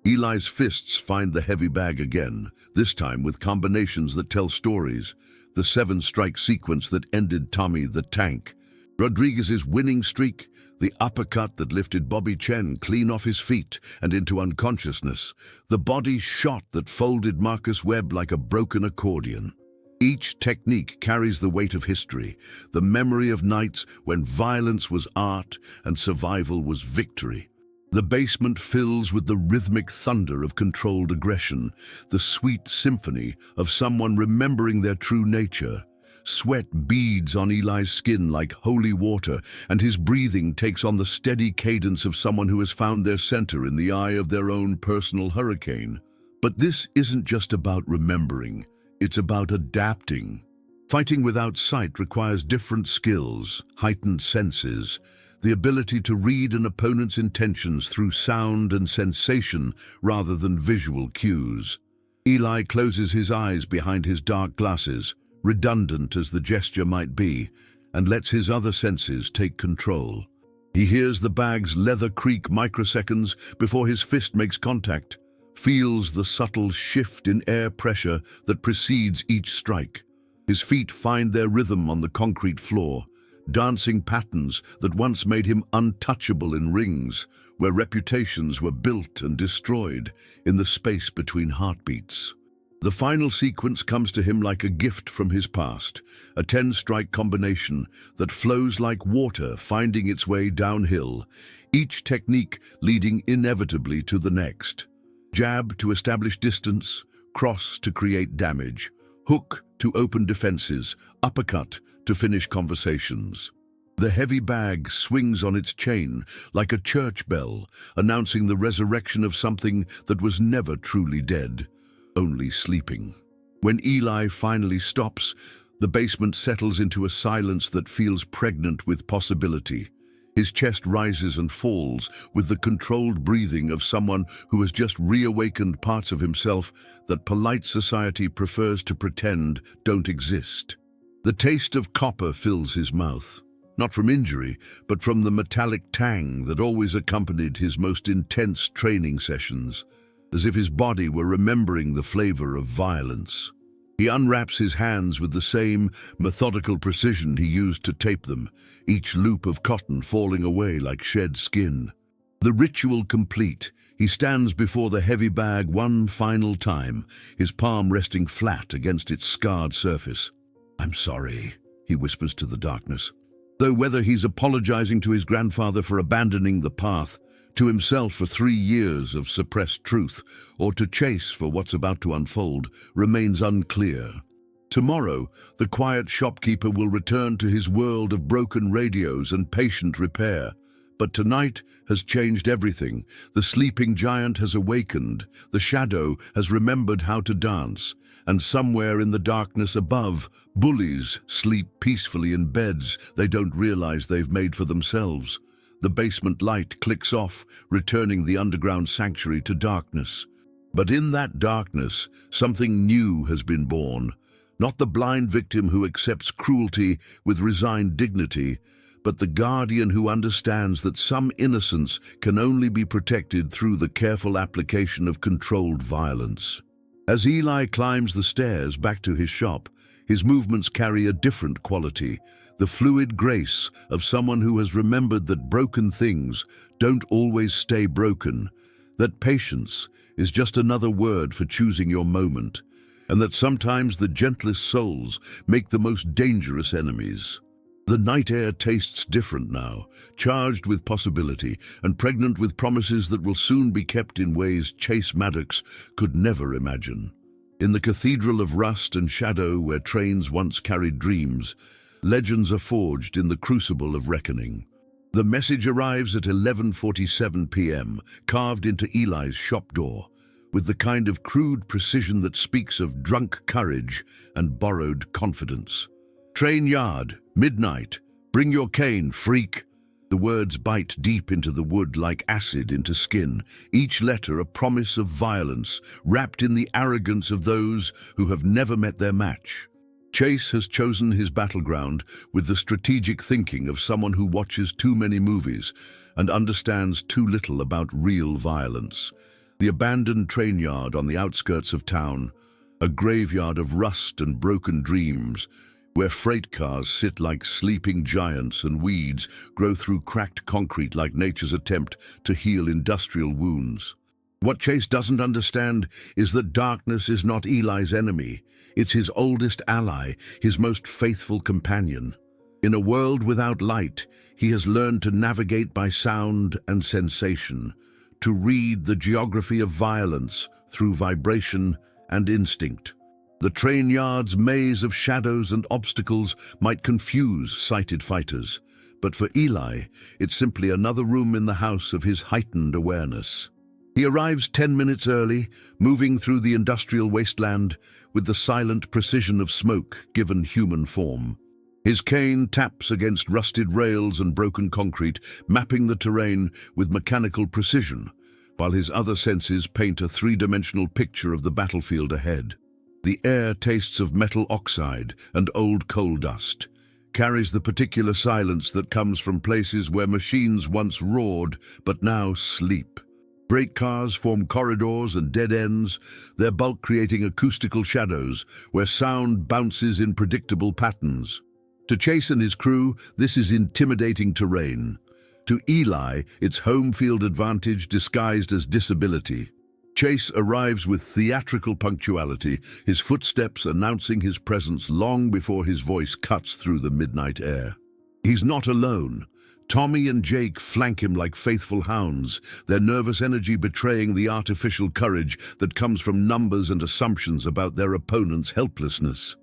Speaker 1: Eli's fists find the heavy bag again, this time with combinations that tell stories. The 7-strike sequence that ended Tommy the Tank, Rodriguez's winning streak, the uppercut that lifted Bobby Chen clean off his feet and into unconsciousness, the body shot that folded Marcus Webb like a broken accordion. Each technique carries the weight of history, the memory of nights when violence was art and survival was victory. The basement fills with the rhythmic thunder of controlled aggression, the sweet symphony of someone remembering their true nature. Sweat beads on Eli's skin like holy water, and his breathing takes on the steady cadence of someone who has found their center in the eye of their own personal hurricane. But this isn't just about remembering, it's about adapting. Fighting without sight requires different skills, heightened senses, the ability to read an opponent's intentions through sound and sensation rather than visual cues. Eli closes his eyes behind his dark glasses, redundant as the gesture might be, and lets his other senses take control. He hears the bag's leather creak microseconds before his fist makes contact, feels the subtle shift in air pressure that precedes each strike. His feet find their rhythm on the concrete floor, dancing patterns that once made him untouchable in rings, where reputations were built and destroyed in the space between heartbeats. The final sequence comes to him like a gift from his past, a 10-strike combination that flows like water finding its way downhill, each technique leading inevitably to the next. Jab to establish distance, cross to create damage, hook to open defenses, uppercut to finish conversations. The heavy bag swings on its chain like a church bell, announcing the resurrection of something that was never truly dead, only sleeping. When Eli finally stops, the basement settles into a silence that feels pregnant with possibility. His chest rises and falls with the controlled breathing of someone who has just reawakened parts of himself that polite society prefers to pretend don't exist. The taste of copper fills his mouth, not from injury, but from the metallic tang that always accompanied his most intense training sessions, as if his body were remembering the flavor of violence. He unwraps his hands with the same methodical precision he used to tape them, each loop of cotton falling away like shed skin. The ritual complete, he stands before the heavy bag one final time, his palm resting flat against its scarred surface. "I'm sorry," he whispers to the darkness. Though whether he's apologizing to his grandfather for abandoning the path, to himself for 3 years of suppressed truth, or to Chase for what's about to unfold, remains unclear. Tomorrow, the quiet shopkeeper will return to his world of broken radios and patient repair. But tonight has changed everything. The sleeping giant has awakened, the shadow has remembered how to dance, and somewhere in the darkness above, bullies sleep peacefully in beds they don't realize they've made for themselves. The basement light clicks off, returning the underground sanctuary to darkness. But in that darkness, something new has been born. Not the blind victim who accepts cruelty with resigned dignity, but the guardian who understands that some innocence can only be protected through the careful application of controlled violence. As Eli climbs the stairs back to his shop, his movements carry a different quality, the fluid grace of someone who has remembered that broken things don't always stay broken, that patience is just another word for choosing your moment, and that sometimes the gentlest souls make the most dangerous enemies. The night air tastes different now, charged with possibility and pregnant with promises that will soon be kept in ways Chase Maddox could never imagine. In the cathedral of rust and shadow where trains once carried dreams, legends are forged in the crucible of reckoning. The message arrives at 11:47 p.m., carved into Eli's shop door, with the kind of crude precision that speaks of drunk courage and borrowed confidence. "Train yard, midnight, bring your cane, freak." The words bite deep into the wood like acid into skin, each letter a promise of violence, wrapped in the arrogance of those who have never met their match. Chase has chosen his battleground with the strategic thinking of someone who watches too many movies and understands too little about real violence. The abandoned train yard on the outskirts of town, a graveyard of rust and broken dreams, where freight cars sit like sleeping giants and weeds grow through cracked concrete like nature's attempt to heal industrial wounds. What Chase doesn't understand is that darkness is not Eli's enemy. It's his oldest ally, his most faithful companion. In a world without light, he has learned to navigate by sound and sensation, to read the geography of violence through vibration and instinct. The train yard's maze of shadows and obstacles might confuse sighted fighters, but for Eli, it's simply another room in the house of his heightened awareness. He arrives 10 minutes early, moving through the industrial wasteland with the silent precision of smoke given human form. His cane taps against rusted rails and broken concrete, mapping the terrain with mechanical precision, while his other senses paint a three-dimensional picture of the battlefield ahead. The air tastes of metal oxide and old coal dust, carries the particular silence that comes from places where machines once roared but now sleep. Brake cars form corridors and dead ends, their bulk creating acoustical shadows where sound bounces in predictable patterns. To Chase and his crew, this is intimidating terrain. To Eli, it's home field advantage disguised as disability. Chase arrives with theatrical punctuality, his footsteps announcing his presence long before his voice cuts through the midnight air. He's not alone. Tommy and Jake flank him like faithful hounds, their nervous energy betraying the artificial courage that comes from numbers and assumptions about their opponent's helplessness.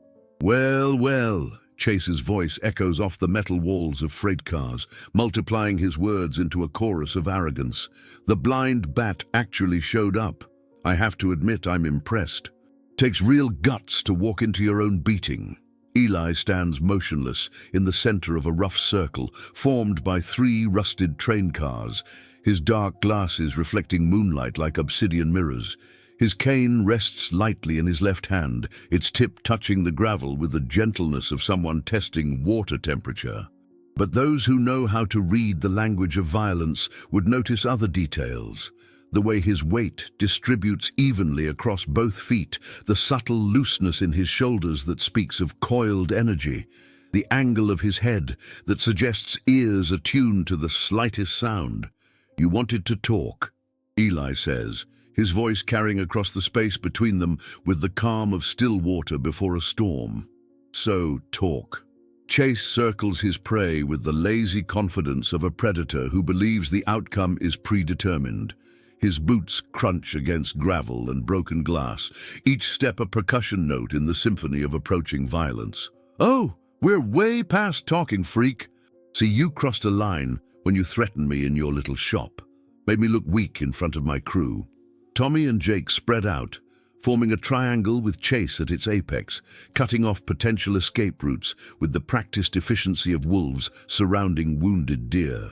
Speaker 1: Well, well, Chase's voice echoes off the metal walls of freight cars, multiplying his words into a chorus of arrogance. The blind bat actually showed up. I have to admit I'm impressed. Takes real guts to walk into your own beating. Eli stands motionless in the center of a rough circle formed by 3 rusted train cars, his dark glasses reflecting moonlight like obsidian mirrors. His cane rests lightly in his left hand, its tip touching the gravel with the gentleness of someone testing water temperature. But those who know how to read the language of violence would notice other details. The way his weight distributes evenly across both feet, the subtle looseness in his shoulders that speaks of coiled energy, the angle of his head that suggests ears attuned to the slightest sound. You wanted to talk, Eli says, his voice carrying across the space between them with the calm of still water before a storm. So, talk. Chase circles his prey with the lazy confidence of a predator who believes the outcome is predetermined. His boots crunch against gravel and broken glass, each step a percussion note in the symphony of approaching violence. Oh, we're way past talking, freak. See, you crossed a line when you threatened me in your little shop. Made me look weak in front of my crew. Tommy and Jake spread out, forming a triangle with Chase at its apex, cutting off potential escape routes with the practiced efficiency of wolves surrounding wounded deer.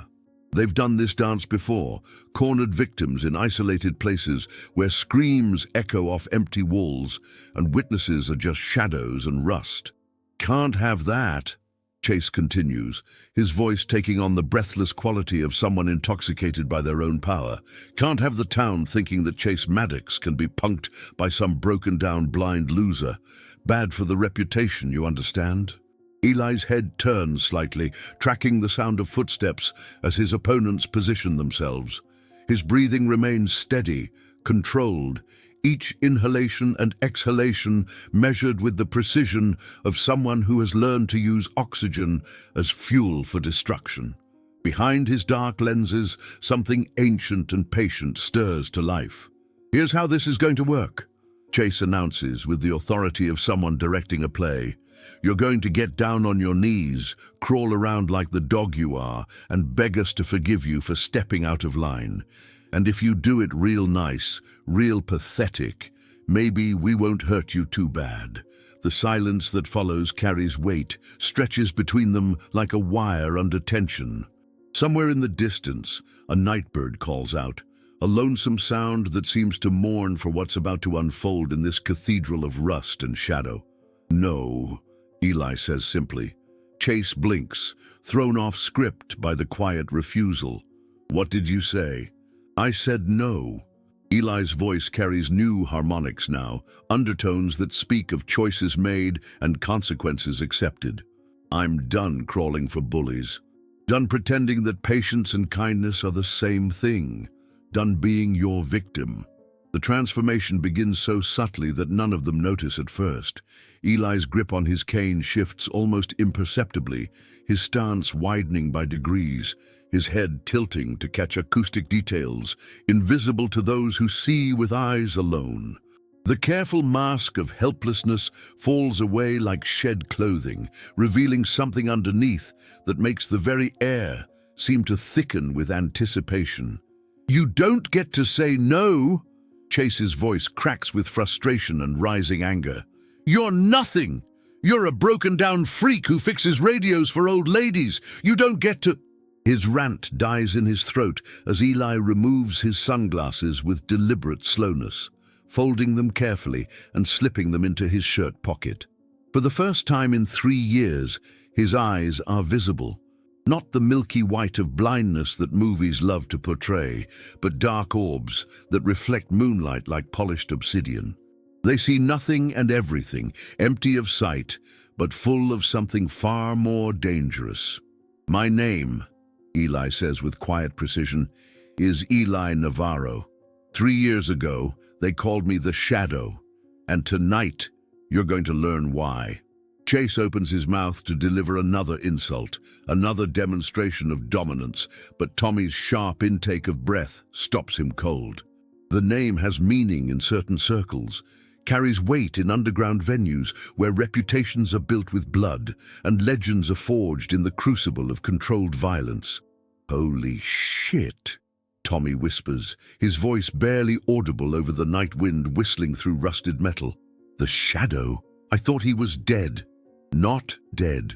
Speaker 1: They've done this dance before, cornered victims in isolated places where screams echo off empty walls and witnesses are just shadows and rust. Can't have that, Chase continues, his voice taking on the breathless quality of someone intoxicated by their own power. Can't have the town thinking that Chase Maddox can be punked by some broken-down blind loser. Bad for the reputation, you understand? Eli's head turns slightly, tracking the sound of footsteps as his opponents position themselves. His breathing remains steady, controlled, each inhalation and exhalation measured with the precision of someone who has learned to use oxygen as fuel for destruction. Behind his dark lenses, something ancient and patient stirs to life. Here's how this is going to work, Chase announces with the authority of someone directing a play. You're going to get down on your knees, crawl around like the dog you are, and beg us to forgive you for stepping out of line. And if you do it real nice, real pathetic, maybe we won't hurt you too bad. The silence that follows carries weight, stretches between them like a wire under tension. Somewhere in the distance, a nightbird calls out, a lonesome sound that seems to mourn for what's about to unfold in this cathedral of rust and shadow. No, Eli says simply. Chase blinks, thrown off script by the quiet refusal. What did you say? I said no. Eli's voice carries new harmonics now, undertones that speak of choices made and consequences accepted. I'm done crawling for bullies. Done pretending that patience and kindness are the same thing. Done being your victim. The transformation begins so subtly that none of them notice at first. Eli's grip on his cane shifts almost imperceptibly, his stance widening by degrees, his head tilting to catch acoustic details, invisible to those who see with eyes alone. The careful mask of helplessness falls away like shed clothing, revealing something underneath that makes the very air seem to thicken with anticipation. You don't get to say no! Chase's voice cracks with frustration and rising anger. You're nothing! You're a broken-down freak who fixes radios for old ladies. You don't get to... His rant dies in his throat as Eli removes his sunglasses with deliberate slowness, folding them carefully and slipping them into his shirt pocket. For the first time in 3 years, his eyes are visible. Not the milky white of blindness that movies love to portray, but dark orbs that reflect moonlight like polished obsidian. They see nothing and everything, empty of sight, but full of something far more dangerous. My name, Eli says with quiet precision, is Eli Navarro. 3 years ago, They called me the Shadow, and tonight you're going to learn why. Chase opens his mouth to deliver another insult, another demonstration of dominance, but Tommy's sharp intake of breath stops him cold. The name has meaning in certain circles, carries weight in underground venues where reputations are built with blood and legends are forged in the crucible of controlled violence. "Holy shit," Tommy whispers, his voice barely audible over the night wind whistling through rusted metal. "The Shadow? I thought he was dead." "Not dead,"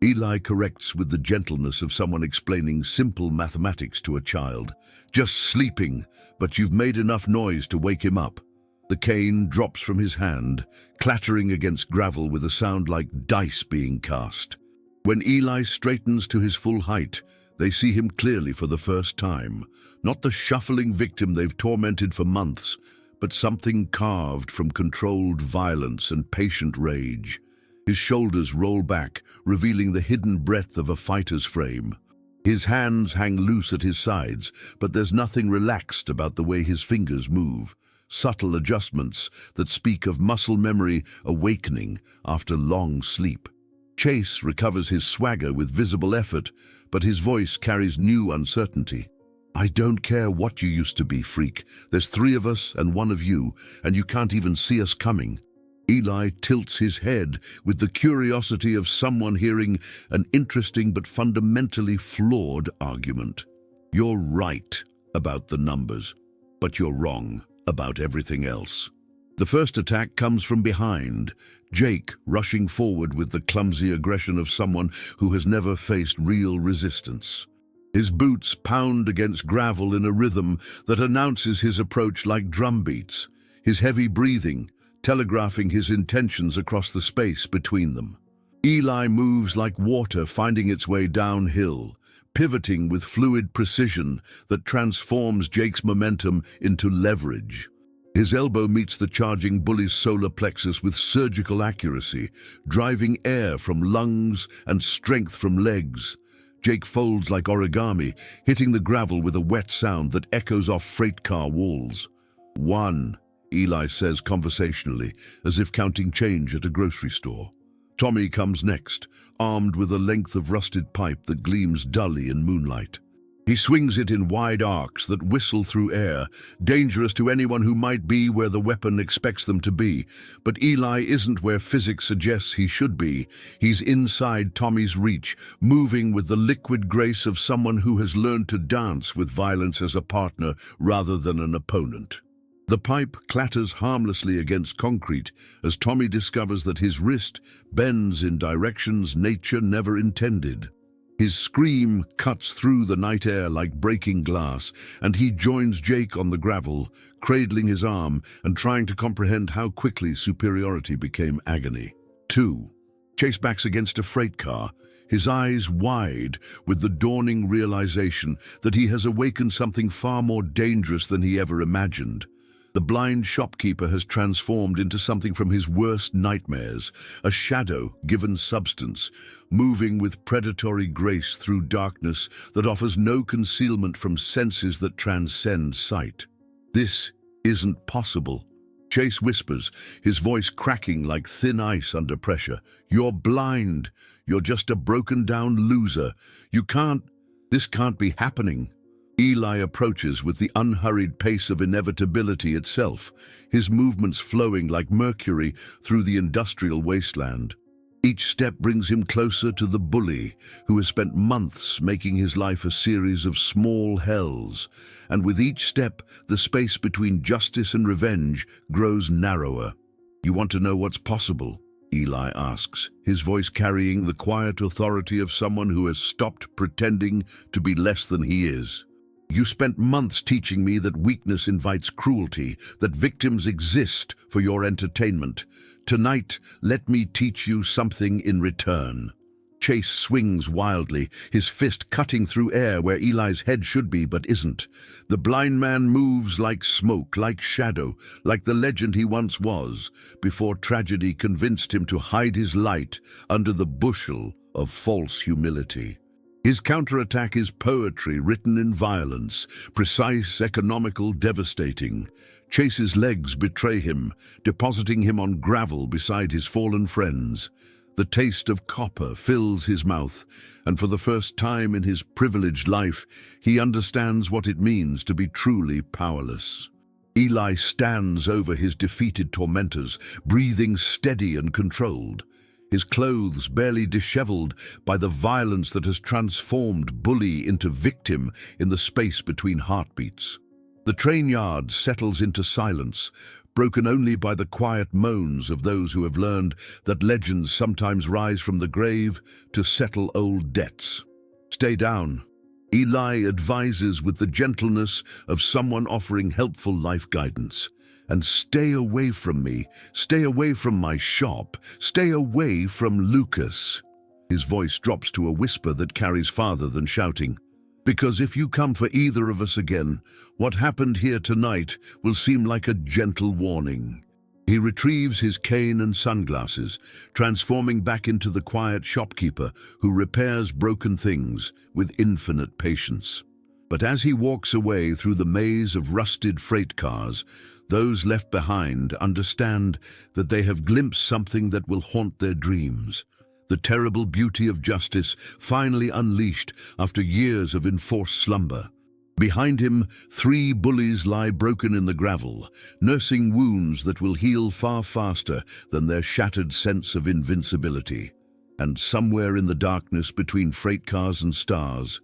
Speaker 1: Eli corrects with the gentleness of someone explaining simple mathematics to a child. "Just sleeping, but you've made enough noise to wake him up." The cane drops from his hand, clattering against gravel with a sound like dice being cast. When Eli straightens to his full height, they see him clearly for the first time. Not the shuffling victim they've tormented for months, but something carved from controlled violence and patient rage. His shoulders roll back, revealing the hidden breadth of a fighter's frame. His hands hang loose at his sides, but there's nothing relaxed about the way his fingers move. Subtle adjustments that speak of muscle memory awakening after long sleep. Chase recovers his swagger with visible effort, but his voice carries new uncertainty. "I don't care what you used to be, freak. There's 3 of us and 1 of you, and you can't even see us coming." Eli tilts his head with the curiosity of someone hearing an interesting but fundamentally flawed argument. "You're right about the numbers, but you're wrong about everything else." The first attack comes from behind, Jake rushing forward with the clumsy aggression of someone who has never faced real resistance. His boots pound against gravel in a rhythm that announces his approach like drum beats, his heavy breathing telegraphing his intentions across the space between them. Eli moves like water finding its way downhill, pivoting with fluid precision that transforms Jake's momentum into leverage. His elbow meets the charging Bully's solar plexus with surgical accuracy, driving air from lungs and strength from legs. Jake folds like origami, hitting the gravel with a wet sound that echoes off freight car walls. "1," Eli says conversationally, as if counting change at a grocery store. Tommy comes next, armed with a length of rusted pipe that gleams dully in moonlight. He swings it in wide arcs that whistle through air, dangerous to anyone who might be where the weapon expects them to be. But Eli isn't where physics suggests he should be. He's inside Tommy's reach, moving with the liquid grace of someone who has learned to dance with violence as a partner rather than an opponent. The pipe clatters harmlessly against concrete as Tommy discovers that his wrist bends in directions nature never intended. His scream cuts through the night air like breaking glass, and he joins Jake on the gravel, cradling his arm and trying to comprehend how quickly superiority became agony. 2. Chase backs against a freight car, his eyes wide with the dawning realization that he has awakened something far more dangerous than he ever imagined. The blind shopkeeper has transformed into something from his worst nightmares, a shadow given substance, moving with predatory grace through darkness that offers no concealment from senses that transcend sight. "This isn't possible," Chase whispers, his voice cracking like thin ice under pressure. "You're blind. You're just a broken-down loser. This can't be happening." Eli approaches with the unhurried pace of inevitability itself, his movements flowing like mercury through the industrial wasteland. Each step brings him closer to the bully, who has spent months making his life a series of small hells, and with each step, the space between justice and revenge grows narrower. "You want to know what's possible?" Eli asks, his voice carrying the quiet authority of someone who has stopped pretending to be less than he is. "You spent months teaching me that weakness invites cruelty, that victims exist for your entertainment. Tonight, let me teach you something in return." Chase swings wildly, his fist cutting through air where Eli's head should be but isn't. The blind man moves like smoke, like shadow, like the legend he once was, before tragedy convinced him to hide his light under the bushel of false humility. His counterattack is poetry written in violence, precise, economical, devastating. Chase's legs betray him, depositing him on gravel beside his fallen friends. The taste of copper fills his mouth, and for the first time in his privileged life, he understands what it means to be truly powerless. Eli stands over his defeated tormentors, breathing steady and controlled, his clothes barely disheveled by the violence that has transformed bully into victim in the space between heartbeats. The train yard settles into silence, broken only by the quiet moans of those who have learned that legends sometimes rise from the grave to settle old debts. "Stay down," Eli advises with the gentleness of someone offering helpful life guidance. "And stay away from me, stay away from my shop, stay away from Lucas." His voice drops to a whisper that carries farther than shouting. "Because if you come for either of us again, what happened here tonight will seem like a gentle warning." He retrieves his cane and sunglasses, transforming back into the quiet shopkeeper who repairs broken things with infinite patience. But as he walks away through the maze of rusted freight cars, those left behind understand that they have glimpsed something that will haunt their dreams. The terrible beauty of justice finally unleashed after years of enforced slumber. Behind him, 3 bullies lie broken in the gravel, nursing wounds that will heal far faster than their shattered sense of invincibility. And somewhere in the darkness between freight cars and stars,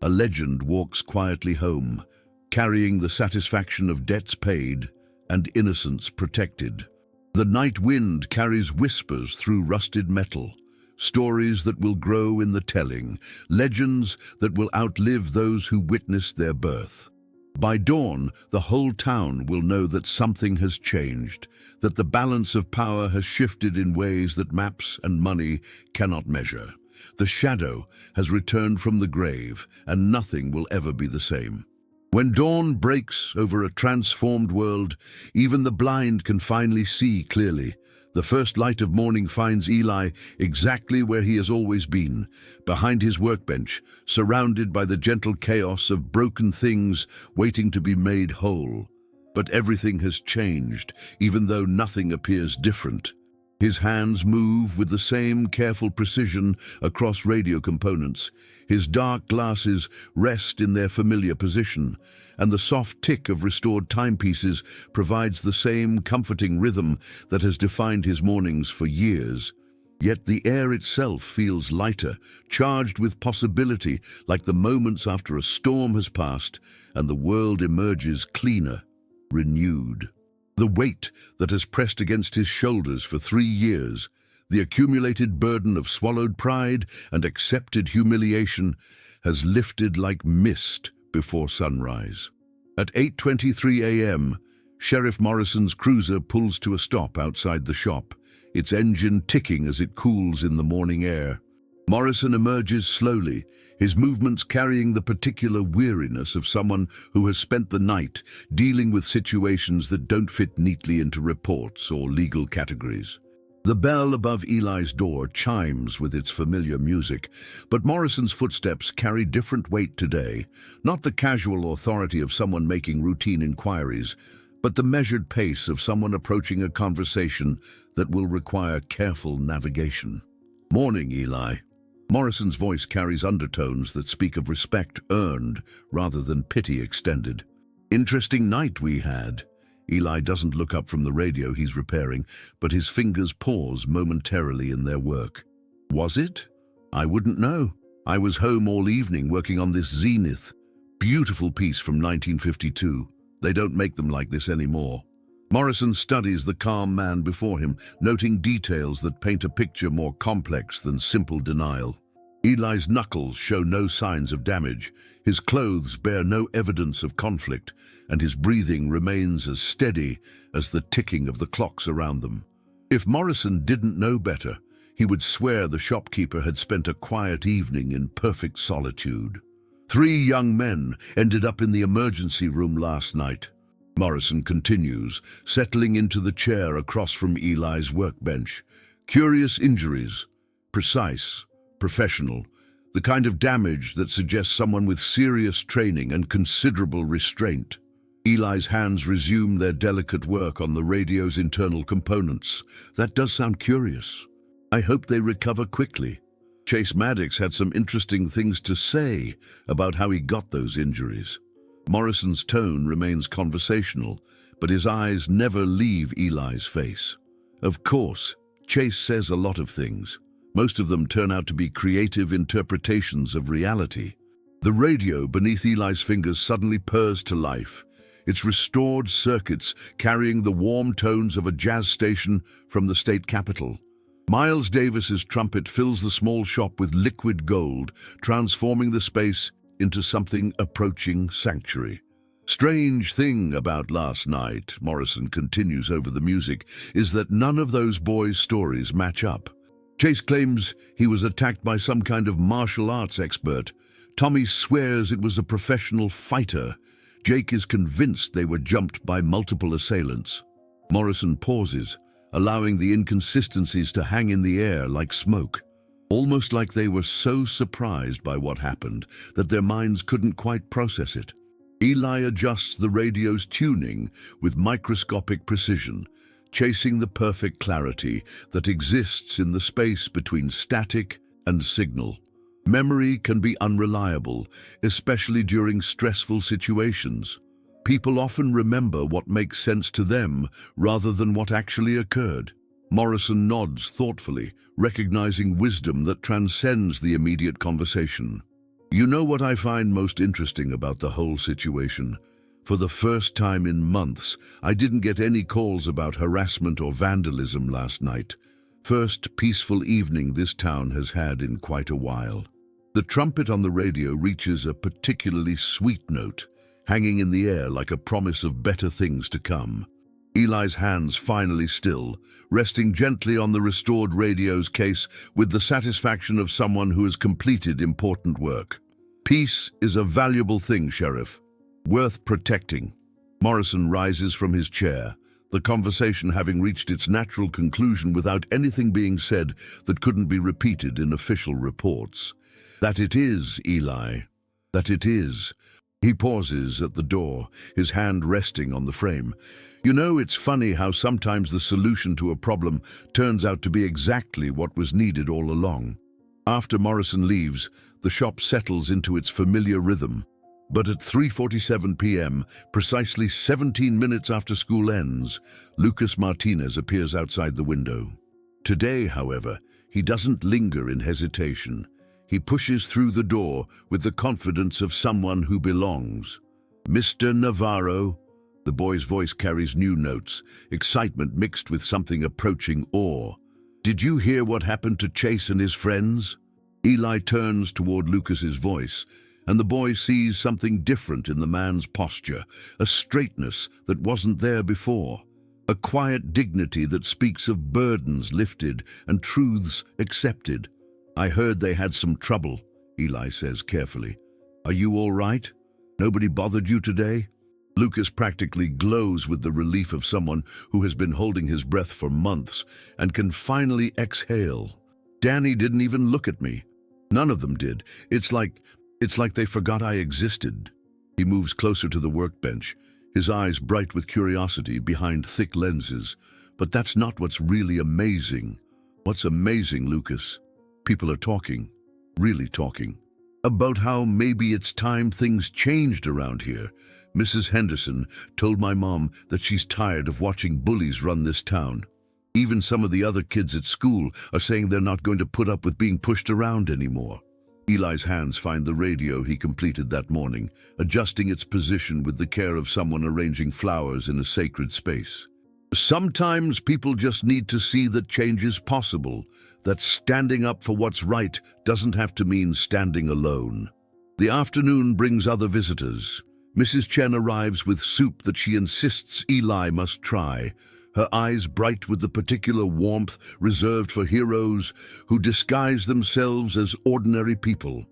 Speaker 1: a legend walks quietly home, carrying the satisfaction of debts paid and innocence protected. The night wind carries whispers through rusted metal, stories that will grow in the telling, legends that will outlive those who witnessed their birth. By dawn, the whole town will know that something has changed, that the balance of power has shifted in ways that maps and money cannot measure. The shadow has returned from the grave, and nothing will ever be the same. When dawn breaks over a transformed world, even the blind can finally see clearly. The first light of morning finds Eli exactly where he has always been, behind his workbench, surrounded by the gentle chaos of broken things waiting to be made whole. But everything has changed, even though nothing appears different. His hands move with the same careful precision across radio components. His dark glasses rest in their familiar position, and the soft tick of restored timepieces provides the same comforting rhythm that has defined his mornings for years. Yet the air itself feels lighter, charged with possibility, like the moments after a storm has passed and the world emerges cleaner, renewed. The weight that has pressed against his shoulders for 3 years, the accumulated burden of swallowed pride and accepted humiliation, has lifted like mist before sunrise. At 8:23 a.m., Sheriff Morrison's cruiser pulls to a stop outside the shop, its engine ticking as it cools in the morning air. Morrison emerges slowly, his movements carrying the particular weariness of someone who has spent the night dealing with situations that don't fit neatly into reports or legal categories. The bell above Eli's door chimes with its familiar music, but Morrison's footsteps carry different weight today, not the casual authority of someone making routine inquiries, but the measured pace of someone approaching a conversation that will require careful navigation. "Morning, Eli." Morrison's voice carries undertones that speak of respect earned rather than pity extended. "Interesting night we had." Eli doesn't look up from the radio he's repairing, but his fingers pause momentarily in their work. "Was it? I wouldn't know. I was home all evening working on this Zenith. Beautiful piece from 1952. They don't make them like this anymore." Morrison studies the calm man before him, noting details that paint a picture more complex than simple denial. Eli's knuckles show no signs of damage, his clothes bear no evidence of conflict, and his breathing remains as steady as the ticking of the clocks around them. If Morrison didn't know better, he would swear the shopkeeper had spent a quiet evening in perfect solitude. 3 young men ended up in the emergency room last night. Morrison continues, settling into the chair across from Eli's workbench. Curious injuries, precise, professional, The kind of damage that suggests someone with serious training and considerable restraint. Eli's hands resume their delicate work on the radio's internal components. That does sound curious. I hope they recover quickly. Chase Maddox had some interesting things to say about how he got those injuries. Morrison's tone remains conversational, but his eyes never leave Eli's face. Of course, Chase says a lot of things. Most of them turn out to be creative interpretations of reality. The radio beneath Eli's fingers suddenly purrs to life, its restored circuits carrying the warm tones of a jazz station from the state capitol. Miles Davis's trumpet fills the small shop with liquid gold, transforming the space into something approaching sanctuary. Strange thing about last night, Morrison continues over the music, is that none of those boys' stories match up. Chase claims he was attacked by some kind of martial arts expert. Tommy swears it was a professional fighter. Jake is convinced they were jumped by multiple assailants. Morrison pauses, allowing the inconsistencies to hang in the air like smoke, almost like they were so surprised by what happened that their minds couldn't quite process it. Eli adjusts the radio's tuning with microscopic precision, chasing the perfect clarity that exists in the space between static and signal. Memory can be unreliable, especially during stressful situations. People often remember what makes sense to them rather than what actually occurred. Morrison nods thoughtfully, recognizing wisdom that transcends the immediate conversation. You know what I find most interesting about the whole situation? For the first time in months, I didn't get any calls about harassment or vandalism last night. First peaceful evening this town has had in quite a while. The trumpet on the radio reaches a particularly sweet note, hanging in the air like a promise of better things to come. Eli's hands finally still, resting gently on the restored radio's case with the satisfaction of someone who has completed important work. Peace is a valuable thing, Sheriff. Worth protecting. Morrison rises from his chair, the conversation having reached its natural conclusion without anything being said that couldn't be repeated in official reports. That it is, Eli. That it is. He pauses at the door, his hand resting on the frame. You know, it's funny how sometimes the solution to a problem turns out to be exactly what was needed all along. After Morrison leaves, the shop settles into its familiar rhythm. But at 3:47 p.m., precisely 17 minutes after school ends, Lucas Martinez appears outside the window. Today, however, he doesn't linger in hesitation. He pushes through the door with the confidence of someone who belongs. Mr. Navarro, the boy's voice carries new notes, excitement mixed with something approaching awe. Did you hear what happened to Chase and his friends? Eli turns toward Lucas's voice, and the boy sees something different in the man's posture, a straightness that wasn't there before, a quiet dignity that speaks of burdens lifted and truths accepted. I heard they had some trouble, Eli says carefully. Are you all right? Nobody bothered you today? Lucas practically glows with the relief of someone who has been holding his breath for months and can finally exhale. Danny didn't even look at me. None of them did. It's like they forgot I existed. He moves closer to the workbench, his eyes bright with curiosity behind thick lenses. But that's not what's really amazing. What's amazing, Lucas? People are talking, really talking, about how maybe it's time things changed around here. Mrs. Henderson told my mom that she's tired of watching bullies run this town. Even some of the other kids at school are saying they're not going to put up with being pushed around anymore. Eli's hands find the radio he completed that morning, adjusting its position with the care of someone arranging flowers in a sacred space. Sometimes people just need to see that change is possible, that standing up for what's right doesn't have to mean standing alone. The afternoon brings other visitors. Mrs. Chen arrives with soup that she insists Eli must try, her eyes bright with the particular warmth reserved for heroes who disguise themselves as ordinary people.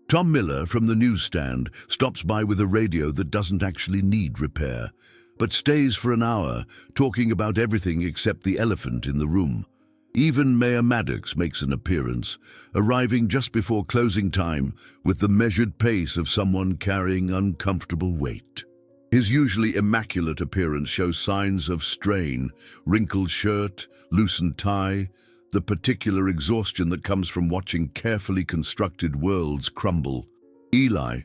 Speaker 1: Tom Miller from the newsstand stops by with a radio that doesn't actually need repair, but stays for an hour, talking about everything except the elephant in the room. Even Mayor Maddox makes an appearance, arriving just before closing time with the measured pace of someone carrying uncomfortable weight. His usually immaculate appearance shows signs of strain, wrinkled shirt, loosened tie, the particular exhaustion that comes from watching carefully constructed worlds crumble. Eli,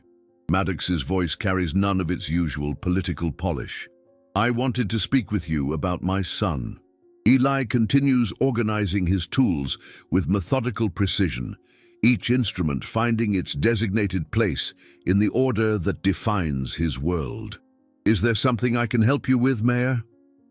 Speaker 1: Maddox's voice carries none of its usual political polish. I wanted to speak with you about my son. Eli continues organizing his tools with methodical precision, each instrument finding its designated place in the order that defines his world. Is there something I can help you with, Mayor?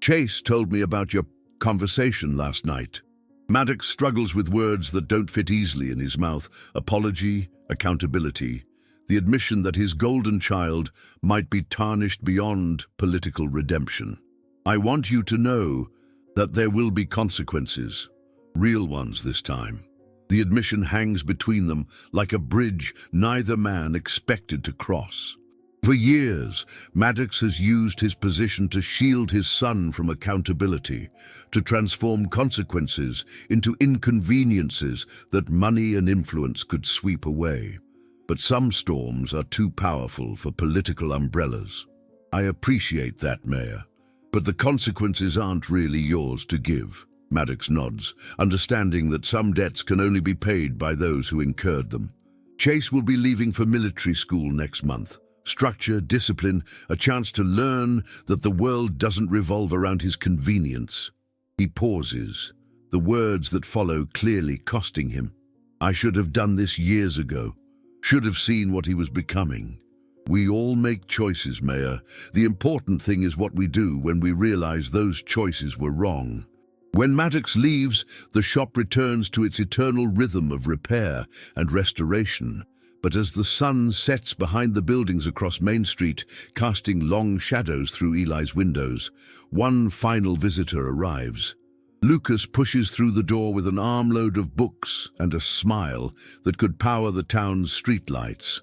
Speaker 1: Chase told me about your conversation last night. Maddox struggles with words that don't fit easily in his mouth. Apology, accountability, the admission that his golden child might be tarnished beyond political redemption. I want you to know that there will be consequences, real ones this time. The admission hangs between them like a bridge neither man expected to cross. For years, Maddox has used his position to shield his son from accountability, to transform consequences into inconveniences that money and influence could sweep away. But some storms are too powerful for political umbrellas. I appreciate that, Mayor. But the consequences aren't really yours to give. Maddox nods, understanding that some debts can only be paid by those who incurred them. Chase will be leaving for military school next month. Structure, discipline, a chance to learn that the world doesn't revolve around his convenience. He pauses, the words that follow clearly costing him. I should have done this years ago. Should have seen what he was becoming. We all make choices, Mayor. The important thing is what we do when we realize those choices were wrong. When Maddox leaves, the shop returns to its eternal rhythm of repair and restoration. But as the sun sets behind the buildings across Main Street, casting long shadows through Eli's windows, one final visitor arrives. Lucas pushes through the door with an armload of books and a smile that could power the town's streetlights.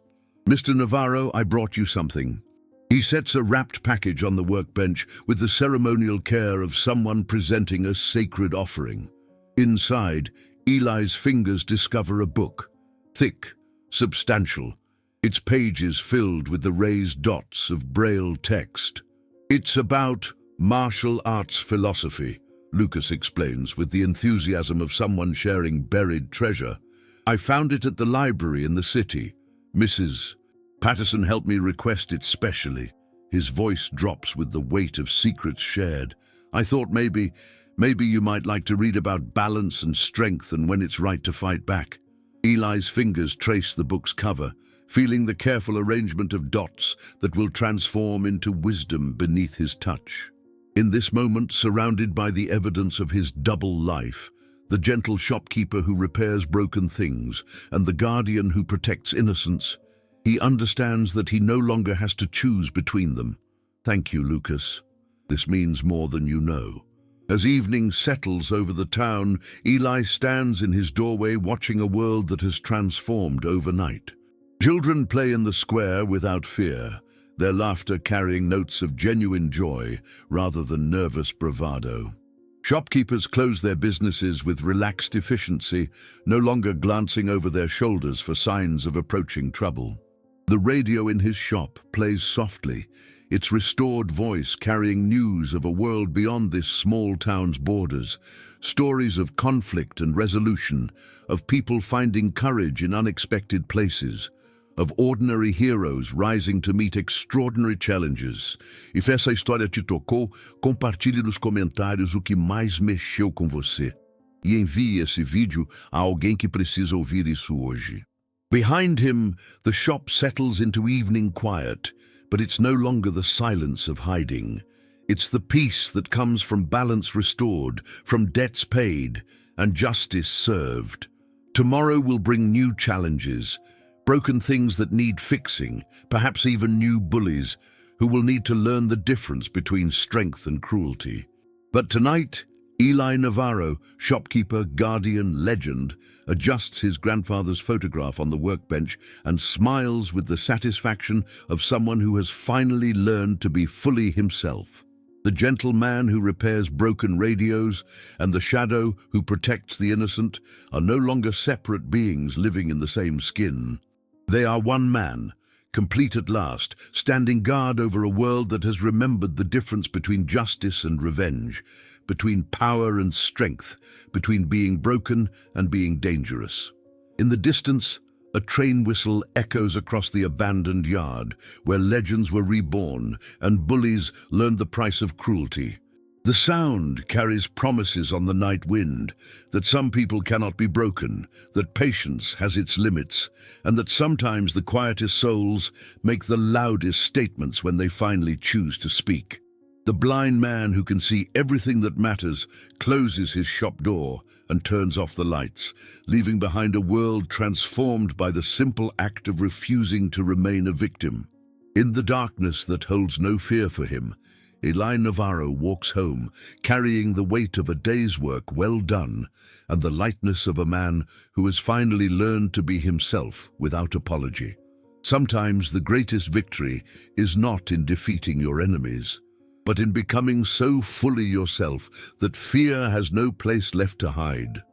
Speaker 1: Mr. Navarro, I brought you something. He sets a wrapped package on the workbench with the ceremonial care of someone presenting a sacred offering. Inside, Eli's fingers discover a book, thick, substantial, its pages filled with the raised dots of Braille text. It's about martial arts philosophy, Lucas explains with the enthusiasm of someone sharing buried treasure. I found it at the library in the city. Mrs. Patterson helped me request it specially. His voice drops with the weight of secrets shared. I thought maybe you might like to read about balance and strength and when it's right to fight back. Eli's fingers trace the book's cover, feeling the careful arrangement of dots that will transform into wisdom beneath his touch. In this moment, surrounded by the evidence of his double life, the gentle shopkeeper who repairs broken things and the guardian who protects innocence, he understands that he no longer has to choose between them. Thank you, Lucas. This means more than you know. As evening settles over the town, Eli stands in his doorway watching a world that has transformed overnight. Children play in the square without fear, their laughter carrying notes of genuine joy rather than nervous bravado. Shopkeepers close their businesses with relaxed efficiency, no longer glancing over their shoulders for signs of approaching trouble. The radio in his shop plays softly, its restored voice carrying news of a world beyond this small town's borders, stories of conflict and resolution, of people finding courage in unexpected places, of ordinary heroes rising to meet extraordinary challenges. If essa história te tocou, compartilhe nos comentários o que mais mexeu com você. E envie esse vídeo a alguém que precisa ouvir isso hoje. Behind him, the shop settles into evening quiet, but it's no longer the silence of hiding. It's the peace that comes from balance restored, from debts paid, and justice served. Tomorrow will bring new challenges, broken things that need fixing, perhaps even new bullies who will need to learn the difference between strength and cruelty. But tonight, Eli Navarro, shopkeeper, guardian, legend, adjusts his grandfather's photograph on the workbench and smiles with the satisfaction of someone who has finally learned to be fully himself. The gentle man who repairs broken radios and the shadow who protects the innocent are no longer separate beings living in the same skin. They are one man, complete at last, standing guard over a world that has remembered the difference between justice and revenge, between power and strength, between being broken and being dangerous. In the distance, a train whistle echoes across the abandoned yard, where legends were reborn and bullies learned the price of cruelty. The sound carries promises on the night wind, that some people cannot be broken, that patience has its limits, and that sometimes the quietest souls make the loudest statements when they finally choose to speak. The blind man who can see everything that matters closes his shop door and turns off the lights, leaving behind a world transformed by the simple act of refusing to remain a victim. In the darkness that holds no fear for him, Eli Navarro walks home, carrying the weight of a day's work well done and the lightness of a man who has finally learned to be himself without apology. Sometimes the greatest victory is not in defeating your enemies, but in becoming so fully yourself that fear has no place left to hide.